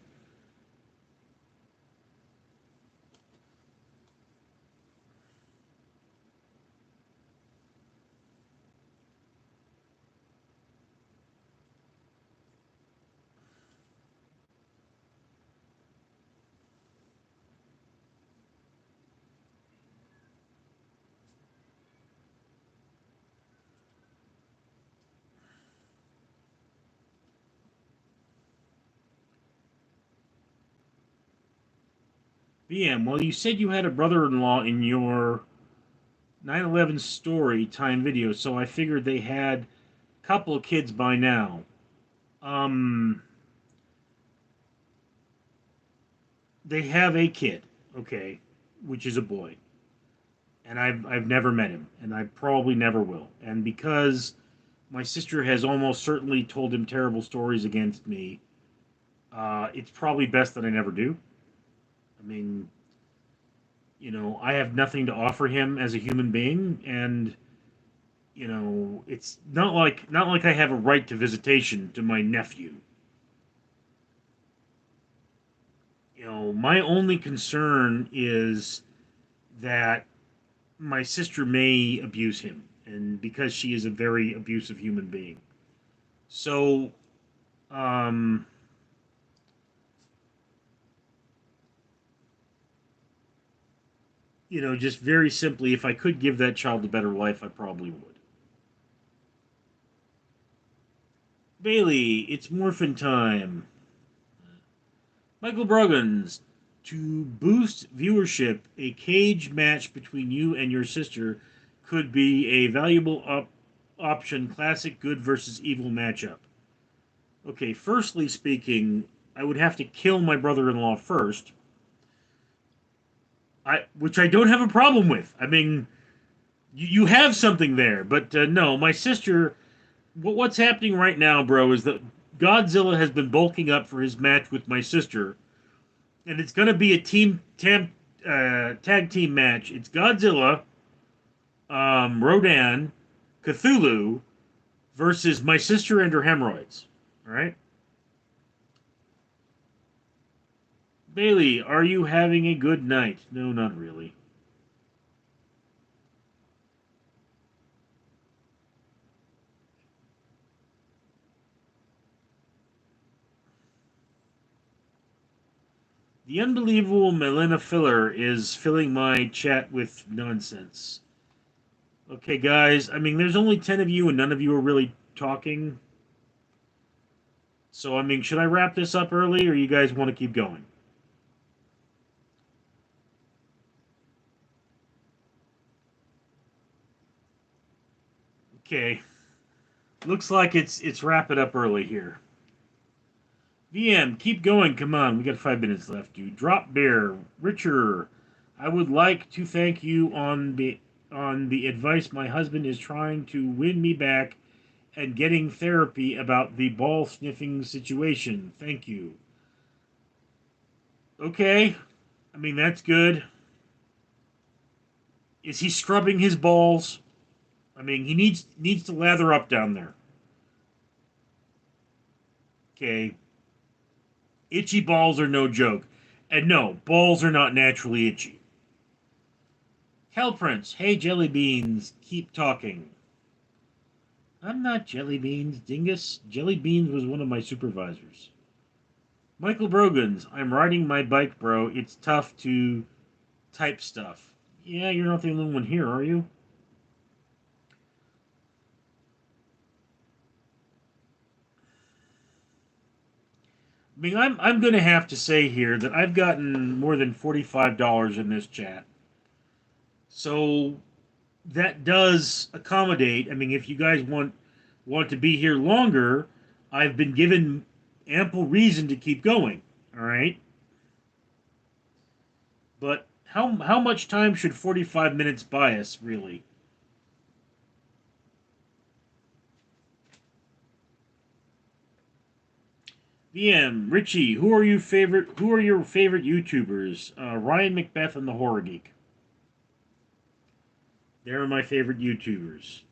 S1: BM, well, you said you had a brother-in-law in your 9/11 story time video, so I figured they had a couple of kids by now. Um, they have a kid, okay, which is a boy, and I've never met him, and I probably never will. And because my sister has almost certainly told him terrible stories against me, it's probably best that I never do. I mean, I have nothing to offer him as a human being, and it's not like I have a right to visitation to my nephew. My only concern is that my sister may abuse him, and because she is a very abusive human being. So, um, just very simply, if I could give that child a better life, I probably would. Bailey, it's morphin time. Michael Broggins, to boost viewership, a cage match between you and your sister could be a valuable option. Classic good versus evil matchup. Okay, firstly speaking, I would have to kill my brother-in-law first, which I don't have a problem with. I mean, you have something there, but no, my sister. What's happening right now, bro, is that Godzilla has been bulking up for his match with my sister, and it's going to be a tag team match. It's Godzilla, Rodan, Cthulhu versus my sister and her hemorrhoids. All right, Bailey, are you having a good night? No, not really. The unbelievable Melina Filler is filling my chat with nonsense. Okay, guys, I mean, there's only 10 of you, and none of you are really talking. So, I mean, should I wrap this up early, or you guys want to keep going? Okay. Looks like it's wrap it up early here. VM, keep going. Come on, we got 5 minutes left, dude. Drop Bear, Richer. I would like to thank you on the advice. My husband is trying to win me back and getting therapy about the ball sniffing situation. Thank you. Okay. I mean, that's good. Is he scrubbing his balls? I mean, he needs to lather up down there. Okay, itchy balls are no joke, and no, balls are not naturally itchy. Hell Prince, hey Jelly Beans, keep talking. I'm not Jelly Beans, dingus. Jelly Beans was one of my supervisors. Michael Brogans, I'm riding my bike, bro. It's tough to type stuff. Yeah, you're not the only one here, are you? I mean, I'm going to have to say here that I've gotten more than $45 in this chat. So that does accommodate. I mean, if you guys want to be here longer, I've been given ample reason to keep going. All right, but how much time should 45 minutes buy us, really? VM Richie, Who are your favorite YouTubers? Ryan Macbeth and the Horror Geek. They're my favorite YouTubers.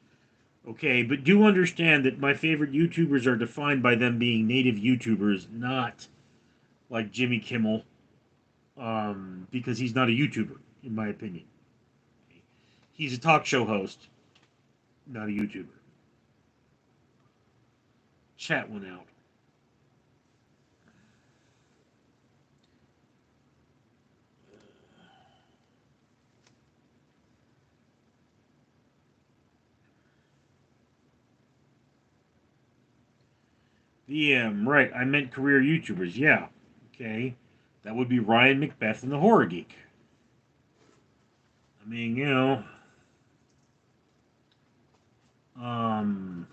S1: Okay, but do understand that my favorite YouTubers are defined by them being native YouTubers, not like Jimmy Kimmel, because he's not a YouTuber, in my opinion. He's a talk show host, not a YouTuber. Chat went out. VM, right, I meant career YouTubers, yeah. Okay, that would be Ryan Macbeth and the Horror Geek. I mean, um,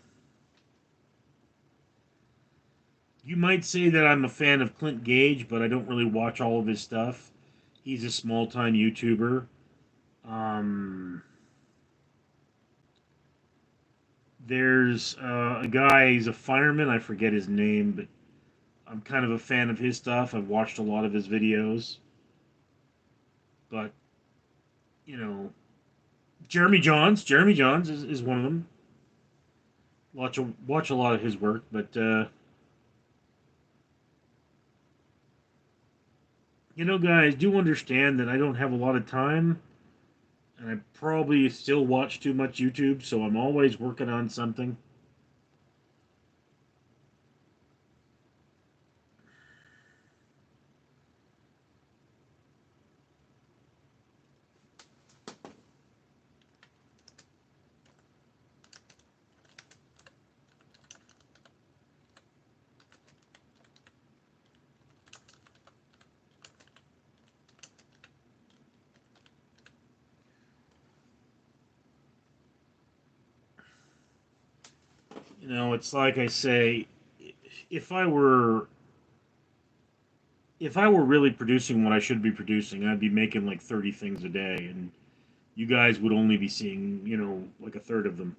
S1: you might say that I'm a fan of Clint Gage, but I don't really watch all of his stuff. He's a small time YouTuber. Um, there's a guy, he's a fireman, I forget his name, but I'm kind of a fan of his stuff. I've watched a lot of his videos. But, you know, Jeremy Johns is one of them. Watch a lot of his work, but guys, do understand that I don't have a lot of time, and I probably still watch too much YouTube, so I'm always working on something. It's like I say, if I were if I were really producing what I should be producing, I'd be making like 30 things a day, and you guys would only be seeing, like a third of them.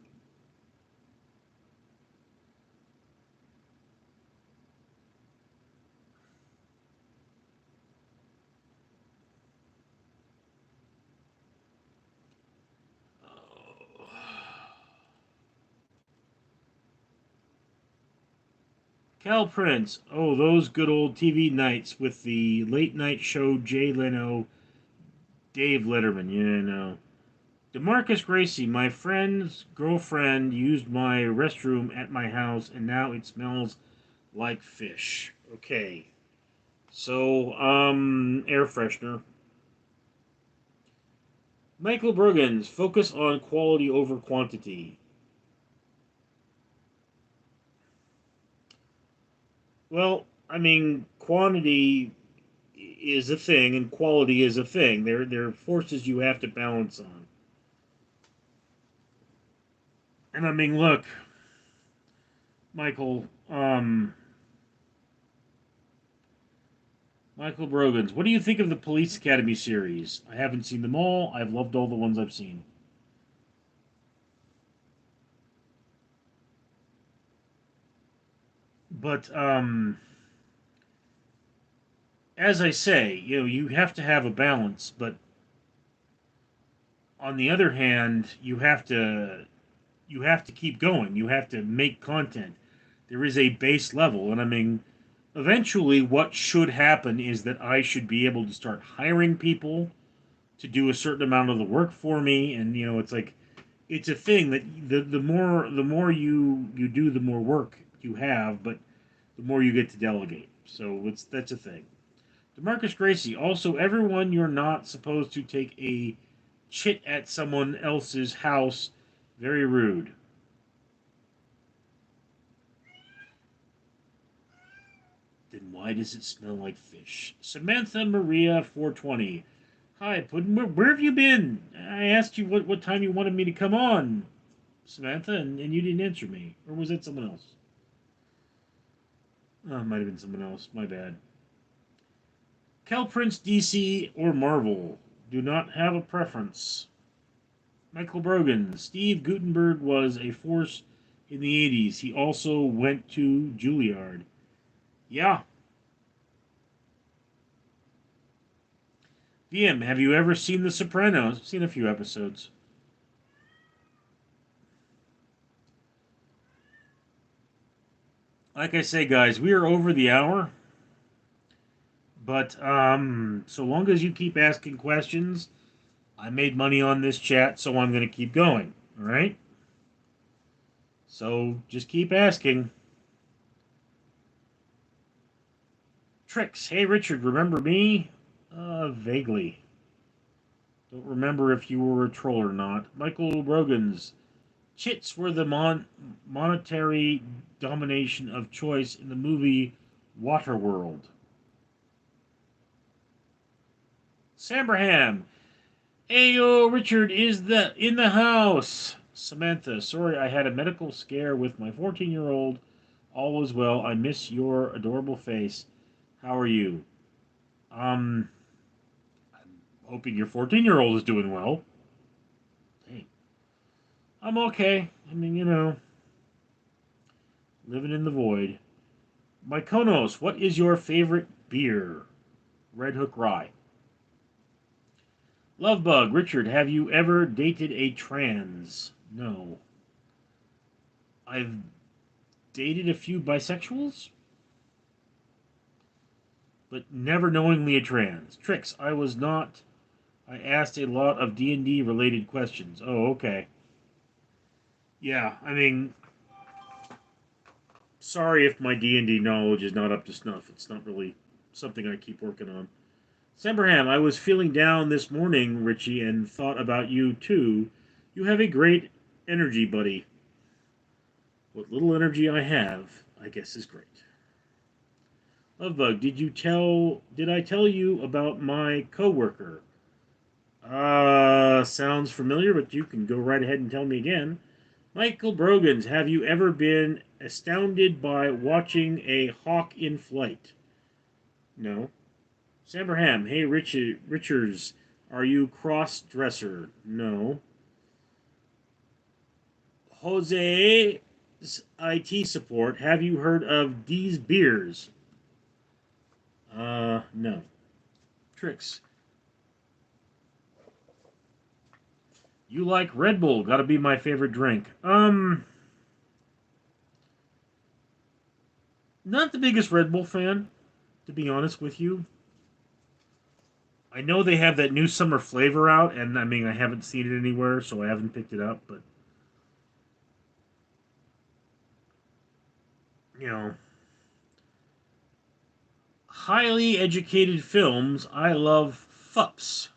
S1: Cal Prince. Oh, those good old TV nights with the late night show Jay Leno, Dave Letterman. Yeah, no. Demarcus Gracie, my friend's girlfriend used my restroom at my house and now it smells like fish. Okay. So, air freshener. Michael Bergens, focus on quality over quantity. Well, I mean, quantity is a thing and quality is a thing. They're forces you have to balance on. And I mean, look, Michael, Michael Brogans, what do you think of the Police Academy series? I haven't seen them all. I've loved all the ones I've seen. But as I say, you have to have a balance. But On the other hand, you have to keep going. You have to make content. There is a base level, and I mean, eventually, what should happen is that I should be able to start hiring people to do a certain amount of the work for me, and it's like it's a thing that the more you do, the more work you have, but the more you get to delegate. So that's a thing. Demarcus Gracie. Also, everyone, you're not supposed to take a chit at someone else's house. Very rude. Then why does it smell like fish? Samantha Maria 420. Hi, Puddin'. Where have you been? I asked you what time you wanted me to come on, Samantha, and you didn't answer me. Or was that someone else? Oh, it might have been someone else. My bad. Cal Prince DC or Marvel. Do not have a preference. Michael Brogan. Steve Gutenberg was a force in the 80s. He also went to Juilliard. Yeah. VM, have you ever seen The Sopranos? Seen a few episodes. Like I say, guys, we are over the hour. But so long as you keep asking questions, I made money on this chat, so I'm going to keep going. All right? So just keep asking. Tricks. Hey, Richard, remember me? Vaguely. Don't remember if you were a troll or not. Michael Rogan's. Chits were the monetary domination of choice in the movie Waterworld. Sambraham. Ayo, Richard is in the house. Samantha, sorry I had a medical scare with my 14-year-old. All is well. I miss your adorable face. How are you? I'm hoping your 14-year-old is doing well. Hey, I'm okay. I mean, living in the void. Mykonos, what is your favorite beer? Red Hook Rye. Lovebug, Richard, have you ever dated a trans? No. I've dated a few bisexuals, but never knowingly a trans. Tricks, I was not. I asked a lot of D&D related questions. Oh, okay. Yeah, I mean, sorry if my D&D knowledge is not up to snuff. It's not really something I keep working on. Sembraham, I was feeling down this morning, Richie, and thought about you too. You have a great energy, buddy. What little energy I have, I guess, is great. Lovebug, did I tell you about my coworker? Sounds familiar, but you can go right ahead and tell me again. Michael Brogans, have you ever been astounded by watching a hawk in flight? No. Sambraham, hey Richards, are you cross-dresser? No. Jose's IT support, have you heard of these beers? No. Tricks. You like Red Bull, gotta be my favorite drink. Not the biggest Red Bull fan, to be honest with you. I know they have that new summer flavor out, and I mean, I haven't seen it anywhere, so I haven't picked it up, but, you know, highly educated films, I love FUPS.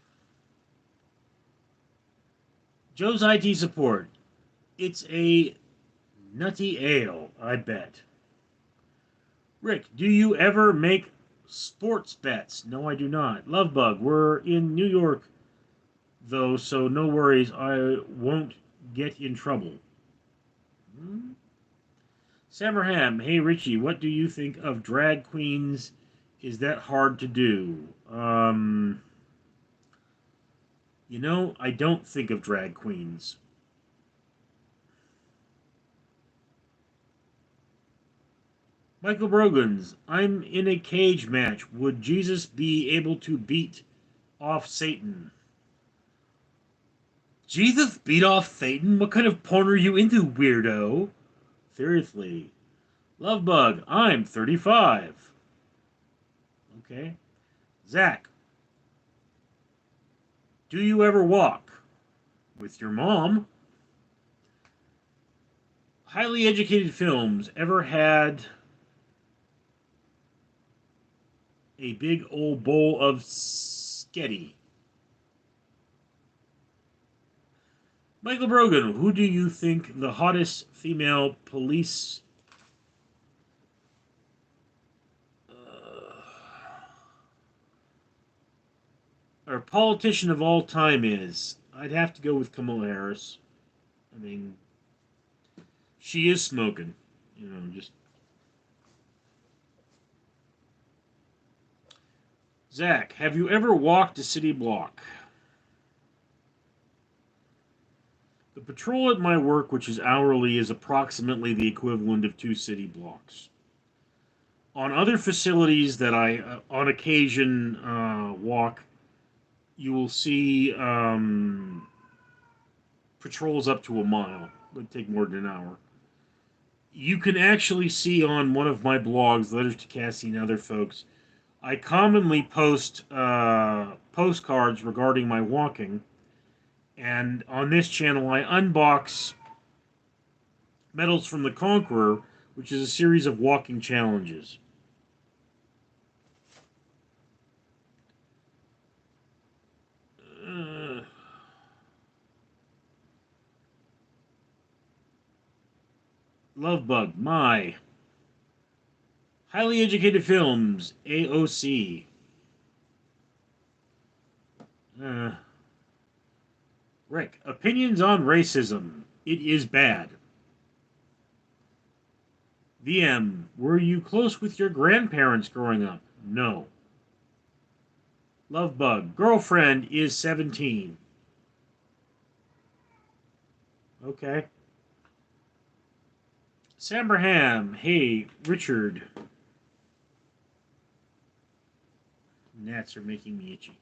S1: Joe's IT support. It's a nutty ale, I bet. Rick, do you ever make sports bets? No, I do not. Lovebug, we're in New York, though, so no worries. I won't get in trouble. Hmm? Samerham, hey Richie, what do you think of drag queens? Is that hard to do? I don't think of drag queens. Michael Brogans, I'm in a cage match. Would Jesus be able to beat off Satan? Jesus beat off Satan? What kind of porn are you into, weirdo? Seriously. Lovebug, I'm 35. Okay. Zach, do you ever walk? With your mom? Highly educated films ever had a big old bowl of sketty? Michael Brogan, who do you think the hottest female police or politician of all time is? I'd have to go with Kamala Harris. I mean, she is smoking. Just Zach, have you ever walked a city block? The patrol at my work, which is hourly, is approximately the equivalent of 2 city blocks. On other facilities that I, on occasion, walk, you will see patrols up to a mile. It would take more than an hour. You can actually see on one of my blogs, Letters to Cassie and other folks, I commonly post postcards regarding my walking. And on this channel, I unbox Medals from the Conqueror, which is a series of walking challenges. Lovebug, my. Highly Educated Films, AOC. Rick, opinions on racism. It is bad. VM, were you close with your grandparents growing up? No. Lovebug, girlfriend is 17. Okay. Sambraham, hey, Richard. Gnats are making me itchy.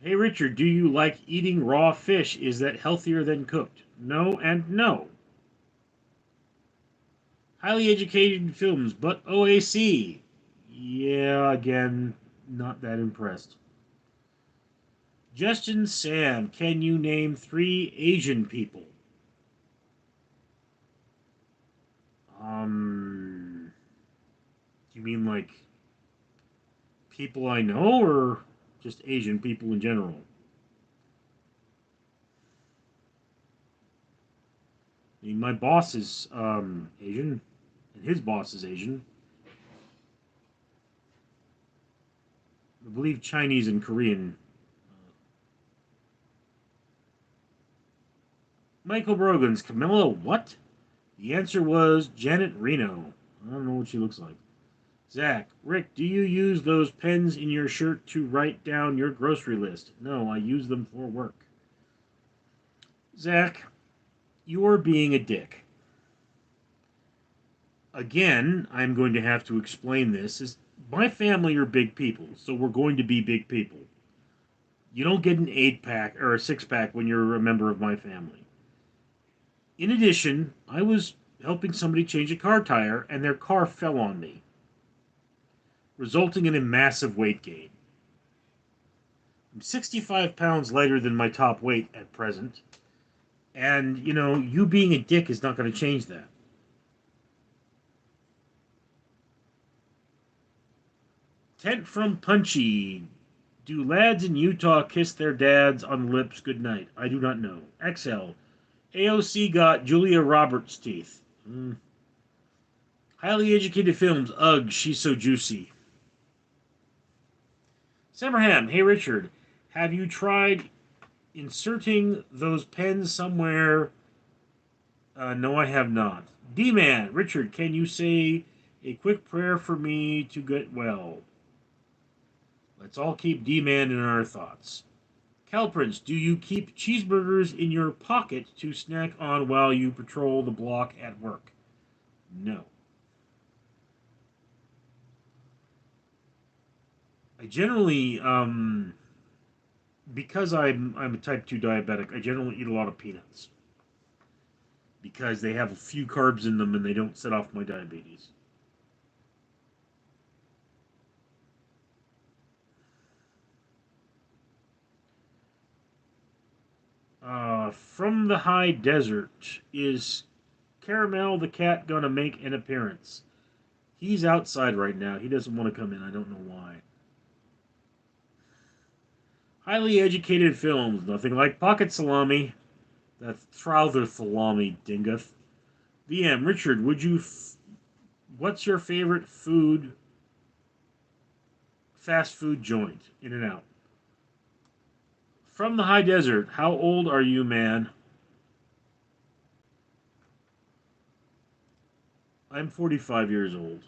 S1: Hey, Richard, do you like eating raw fish? Is that healthier than cooked? No and no. Highly educated films, but OAC. Yeah, again, not that impressed. Justin Sam, can you name 3 Asian people? Do you mean like people I know or just Asian people in general? I mean, my boss is Asian, and his boss is Asian. I believe Chinese and Korean. Michael Brogan's Camilla, what? The answer was Janet Reno. I don't know what she looks like. Zach, Rick, do you use those pens in your shirt to write down your grocery list? No, I use them for work. Zach, you're being a dick. Again, I'm going to have to explain this. My family are big people, so we're going to be big people. You don't get an 8-pack or a 6-pack when you're a member of my family. In addition, I was helping somebody change a car tire, and their car fell on me, resulting in a massive weight gain. I'm 65 pounds lighter than my top weight at present, and, you being a dick is not going to change that. Tent from Punchy. Do lads in Utah kiss their dads on the lips goodnight? I do not know. XL. AOC got Julia Roberts' teeth. Highly educated films. Ugh, she's so juicy. Samerham. Hey, Richard. Have you tried inserting those pens somewhere? No, I have not. D-Man. Richard, can you say a quick prayer for me to get well? Let's all keep D-Man in our thoughts. Calprince, do you keep cheeseburgers in your pocket to snack on while you patrol the block at work? No. I generally because I'm a type 2 diabetic, I generally eat a lot of peanuts because they have a few carbs in them and they don't set off my diabetes. From the high desert, is Caramel the cat gonna make an appearance? He's outside right now. He doesn't want to come in. I don't know why. Highly educated films. Nothing like pocket salami. That's trouser salami, dinguth. VM, Richard, what's your favorite fast food joint? In and out. From the high desert, how old are you, man? I'm 45 years old.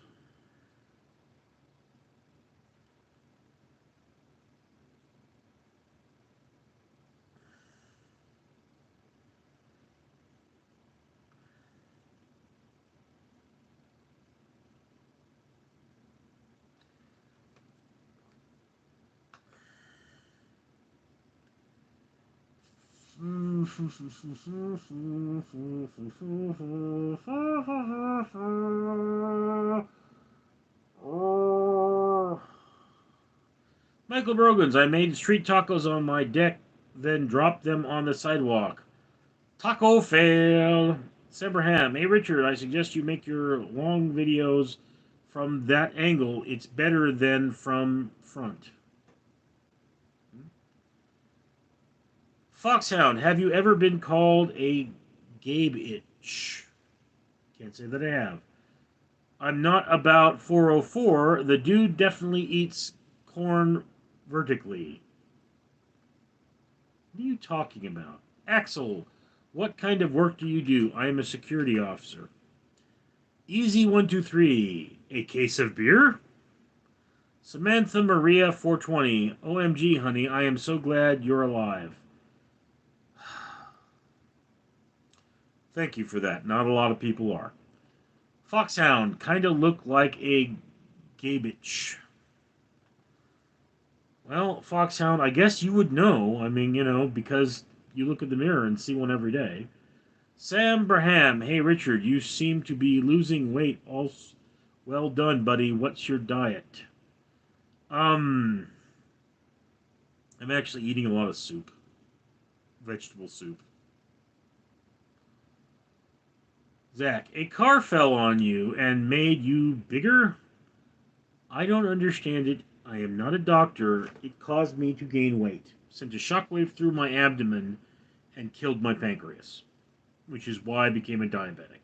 S1: Michael Brogans, I made street tacos on my deck, then dropped them on the sidewalk. Taco fail. Sebraham, hey Richard, I suggest you make your long videos from that angle. It's better than from front. Foxhound, have you ever been called a Gabe-itch? Can't say that I have. I'm not about 404. The dude definitely eats corn vertically. What are you talking about? Axel, what kind of work do you do? I am a security officer. Easy123, a case of beer? Samantha Maria 420, OMG, honey, I am so glad you're alive. Thank you for that. Not a lot of people are. Foxhound, kind of look like a Gabich. Well, Foxhound, I guess you would know. I mean, because you look at the mirror and see one every day. Sam Braham, hey Richard, you seem to be losing weight. Also, well done, buddy. What's your diet? Um, I'm actually eating a lot of soup, vegetable soup. Zach, a car fell on you and made you bigger? I don't understand it. I am not a doctor. It caused me to gain weight, sent a shockwave through my abdomen, and killed my pancreas, which is why I became a diabetic.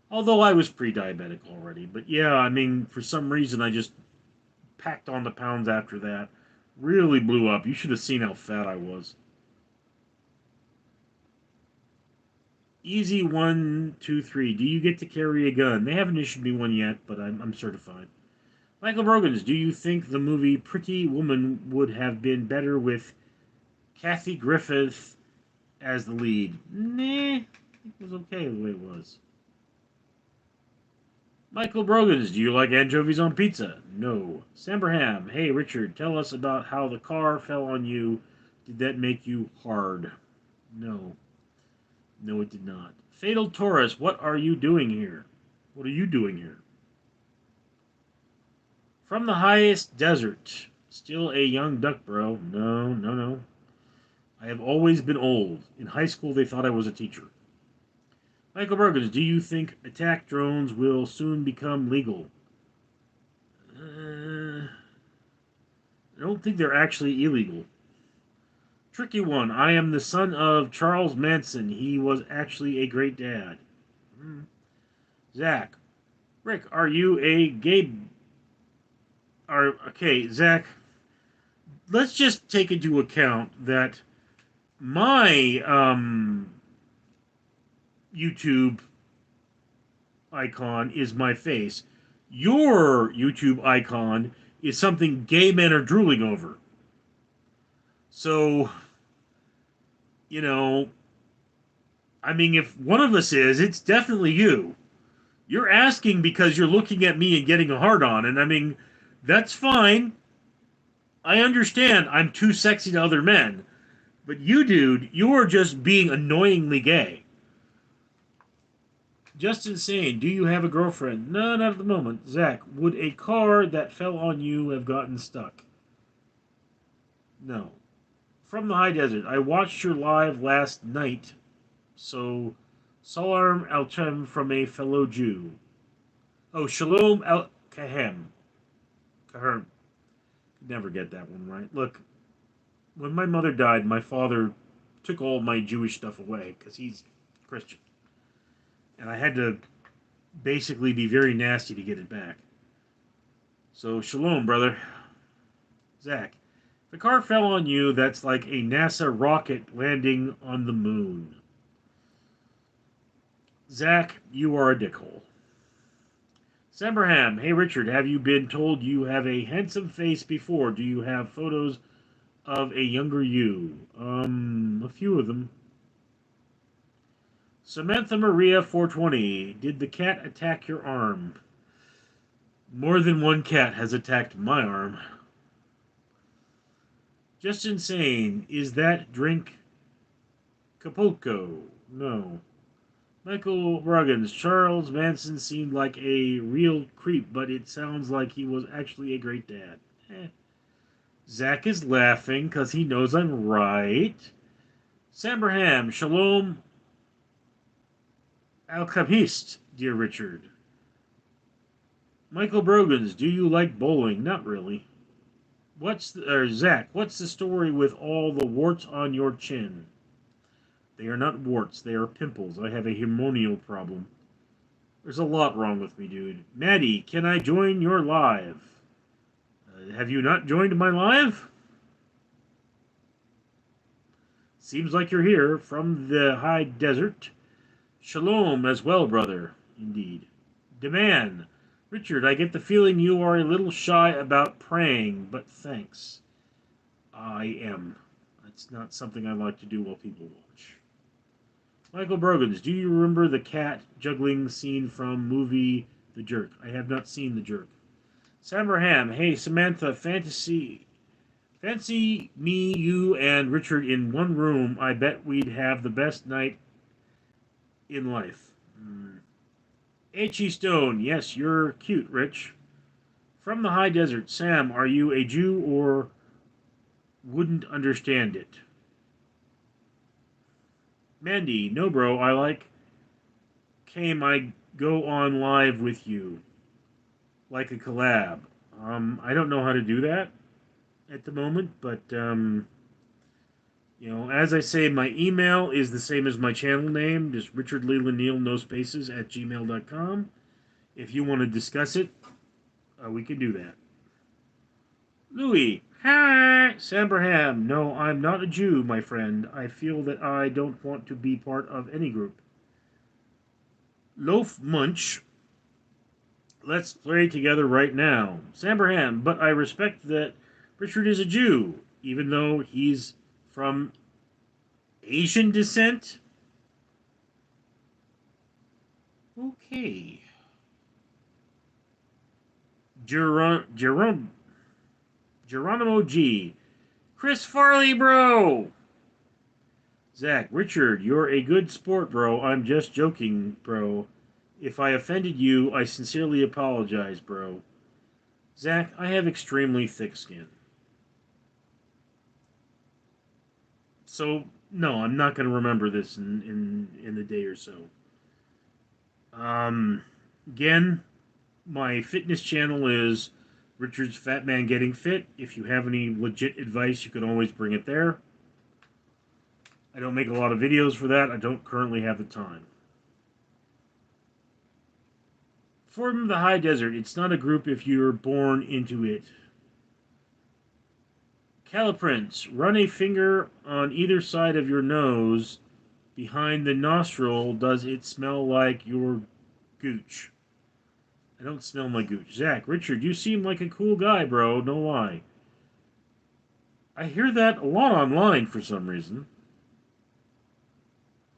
S1: Although I was pre diabetic already. But yeah, I mean, for some reason, I just packed on the pounds after that. Really blew up. You should have seen how fat I was. Easy123. Do you get to carry a gun? They haven't issued me one yet, but I'm certified. Michael Brogans, do you think the movie Pretty Woman would have been better with Kathy Griffith as the lead? Nah, it was okay the way it was. Michael Brogans, do you like anchovies on pizza? No. Samberham, hey Richard, tell us about how the car fell on you. Did that make you hard? No. No, it did not. Fatal Taurus, what are you doing here? What are you doing here? From the highest desert. Still a young duck, bro. No, no, no. I have always been old. In high school, they thought I was a teacher. Michael Burgers, do you think attack drones will soon become legal? I don't think they're actually illegal. Tricky one. I am the son of Charles Manson. He was actually a great dad. Zach. Rick, are you a gay... Okay, Zach, let's just take into account that my YouTube icon is my face. Your YouTube icon is something gay men are drooling over. So, I mean, if one of us is, it's definitely you. You're asking because you're looking at me and getting a hard on, and I mean, that's fine. I understand I'm too sexy to other men, but you, dude, you are just being annoyingly gay. Just insane. Do you have a girlfriend? No, not at the moment. Zach, would a car that fell on you have gotten stuck? No. From the high desert. I watched your live last night, so Salam Alchem from a fellow Jew. Oh, Shalom Al Kahem. Kahem. Never get that one right. Look, when my mother died, my father took all my Jewish stuff away because he's Christian. And I had to basically be very nasty to get it back. So, shalom, brother. Zach, if a car fell on you, that's like a NASA rocket landing on the moon. Zach, you are a dickhole. Semberham, hey Richard, have you been told you have a handsome face before? Do you have photos of a younger you? A few of them. Samantha Maria 420, did the cat attack your arm? More than one cat has attacked my arm. Just insane. Is that drink Capulco? No. Michael Ruggins. Charles Manson seemed like a real creep, but it sounds like he was actually a great dad. Zach is laughing because he knows I'm right. Samberham. Shalom Alchemist, dear Richard. Michael Brogans. Do you like bowling? Not really. Zach, what's the story with all the warts on your chin? They are not warts, they are pimples. I have a hormonal problem. There's a lot wrong with me, dude. Maddie, can I join your live? Have you not joined my live? Seems like you're here from the high desert. Shalom as well, brother. Indeed. Demand. Richard, I get the feeling you are a little shy about praying, but thanks. I am. It's not something I like to do while people watch. Michael Brogans, do you remember the cat juggling scene from movie The Jerk? I have not seen The Jerk. Samberham, hey Samantha, fancy me, you, and Richard in one room. I bet we'd have the best night in life. H.E. Stone, yes, you're cute, Rich. From the high desert, Sam, are you a Jew or wouldn't understand it? Mandy, no, bro, I like came I go on live with you like a collab. I don't know how to do that at the moment, but as I say, my email is the same as my channel name, just Richard Leland Neal, no spaces, at gmail.com. If you want to discuss it, we can do that. Louis, hi, Samberham. No, I'm not a Jew, my friend. I feel that I don't want to be part of any group. Loaf Munch, let's play together right now. Samberham, but I respect that Richard is a Jew, even though he's from Asian descent. Okay. Geronimo G. Chris Farley, bro. Zach, Richard, you're a good sport, bro. I'm just joking, bro. If I offended you, I sincerely apologize, bro. Zach, I have extremely thick skin. So, no, I'm not going to remember this in the day or so. Again, my fitness channel is Richard's Fat Man Getting Fit. If you have any legit advice, you can always bring it there. I don't make a lot of videos for that. I don't currently have the time. From the high desert, it's not a group if you're born into it. Caliprints, run a finger on either side of your nose behind the nostril. Does it smell like your gooch? I don't smell my gooch. Zach, Richard, you seem like a cool guy, bro. No lie. I hear that a lot online for some reason.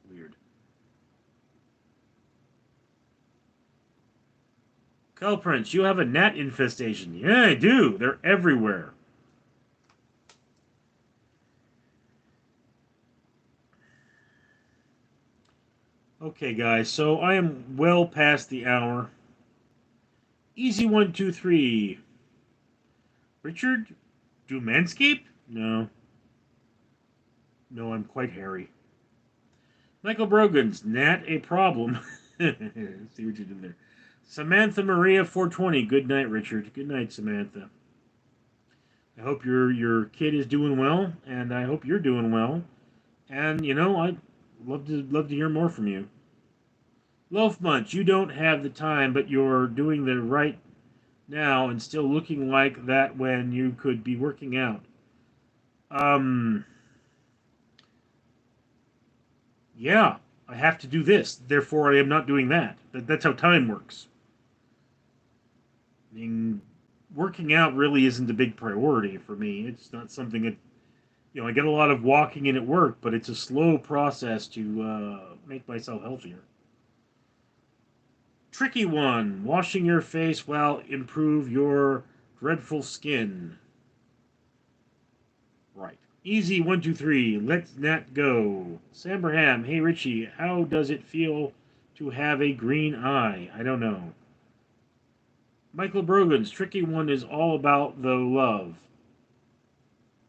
S1: Weird. Caliprints, you have a gnat infestation. Yeah, I do. They're everywhere. Okay, guys, so I am well past the hour. Easy one, two, three. Richard, do manscape? No. No, I'm quite hairy. Michael Brogan's not a problem. See what you did there. Samantha Maria 420. Good night, Richard. Good night, Samantha. I hope your kid is doing well, and I hope you're doing well. And I'd love to hear more from you. Loaf Munch, you don't have the time, but you're doing the right now and still looking like that when you could be working out. Um, yeah, I have to do this. Therefore, I am not doing that. That's how time works. I mean, working out really isn't a big priority for me. It's not something that, I get a lot of walking in at work, but it's a slow process to make myself healthier. Tricky one. Washing your face will improve your dreadful skin. Right. Easy, one, two, three. Let's not go. Samberham, hey Richie, how does it feel to have a green eye? I don't know. Michael Brogan's tricky one is all about the love.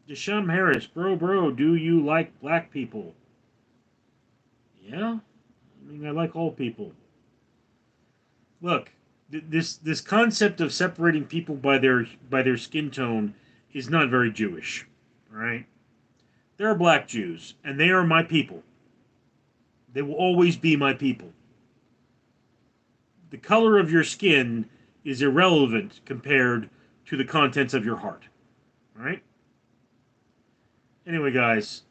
S1: Desham Harris, bro, do you like black people? Yeah, I mean I like all people. Look, this concept of separating people by their skin tone is not very Jewish. All right, there are black Jews, and they are my people. They will always be my people. The color of your skin is irrelevant compared to the contents of your heart. All right. Anyway, guys,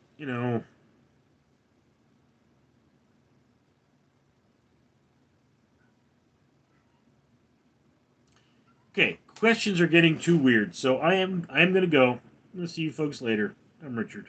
S1: okay. Questions are getting too weird, so I am gonna go. I'm gonna see you folks later. I'm Richard.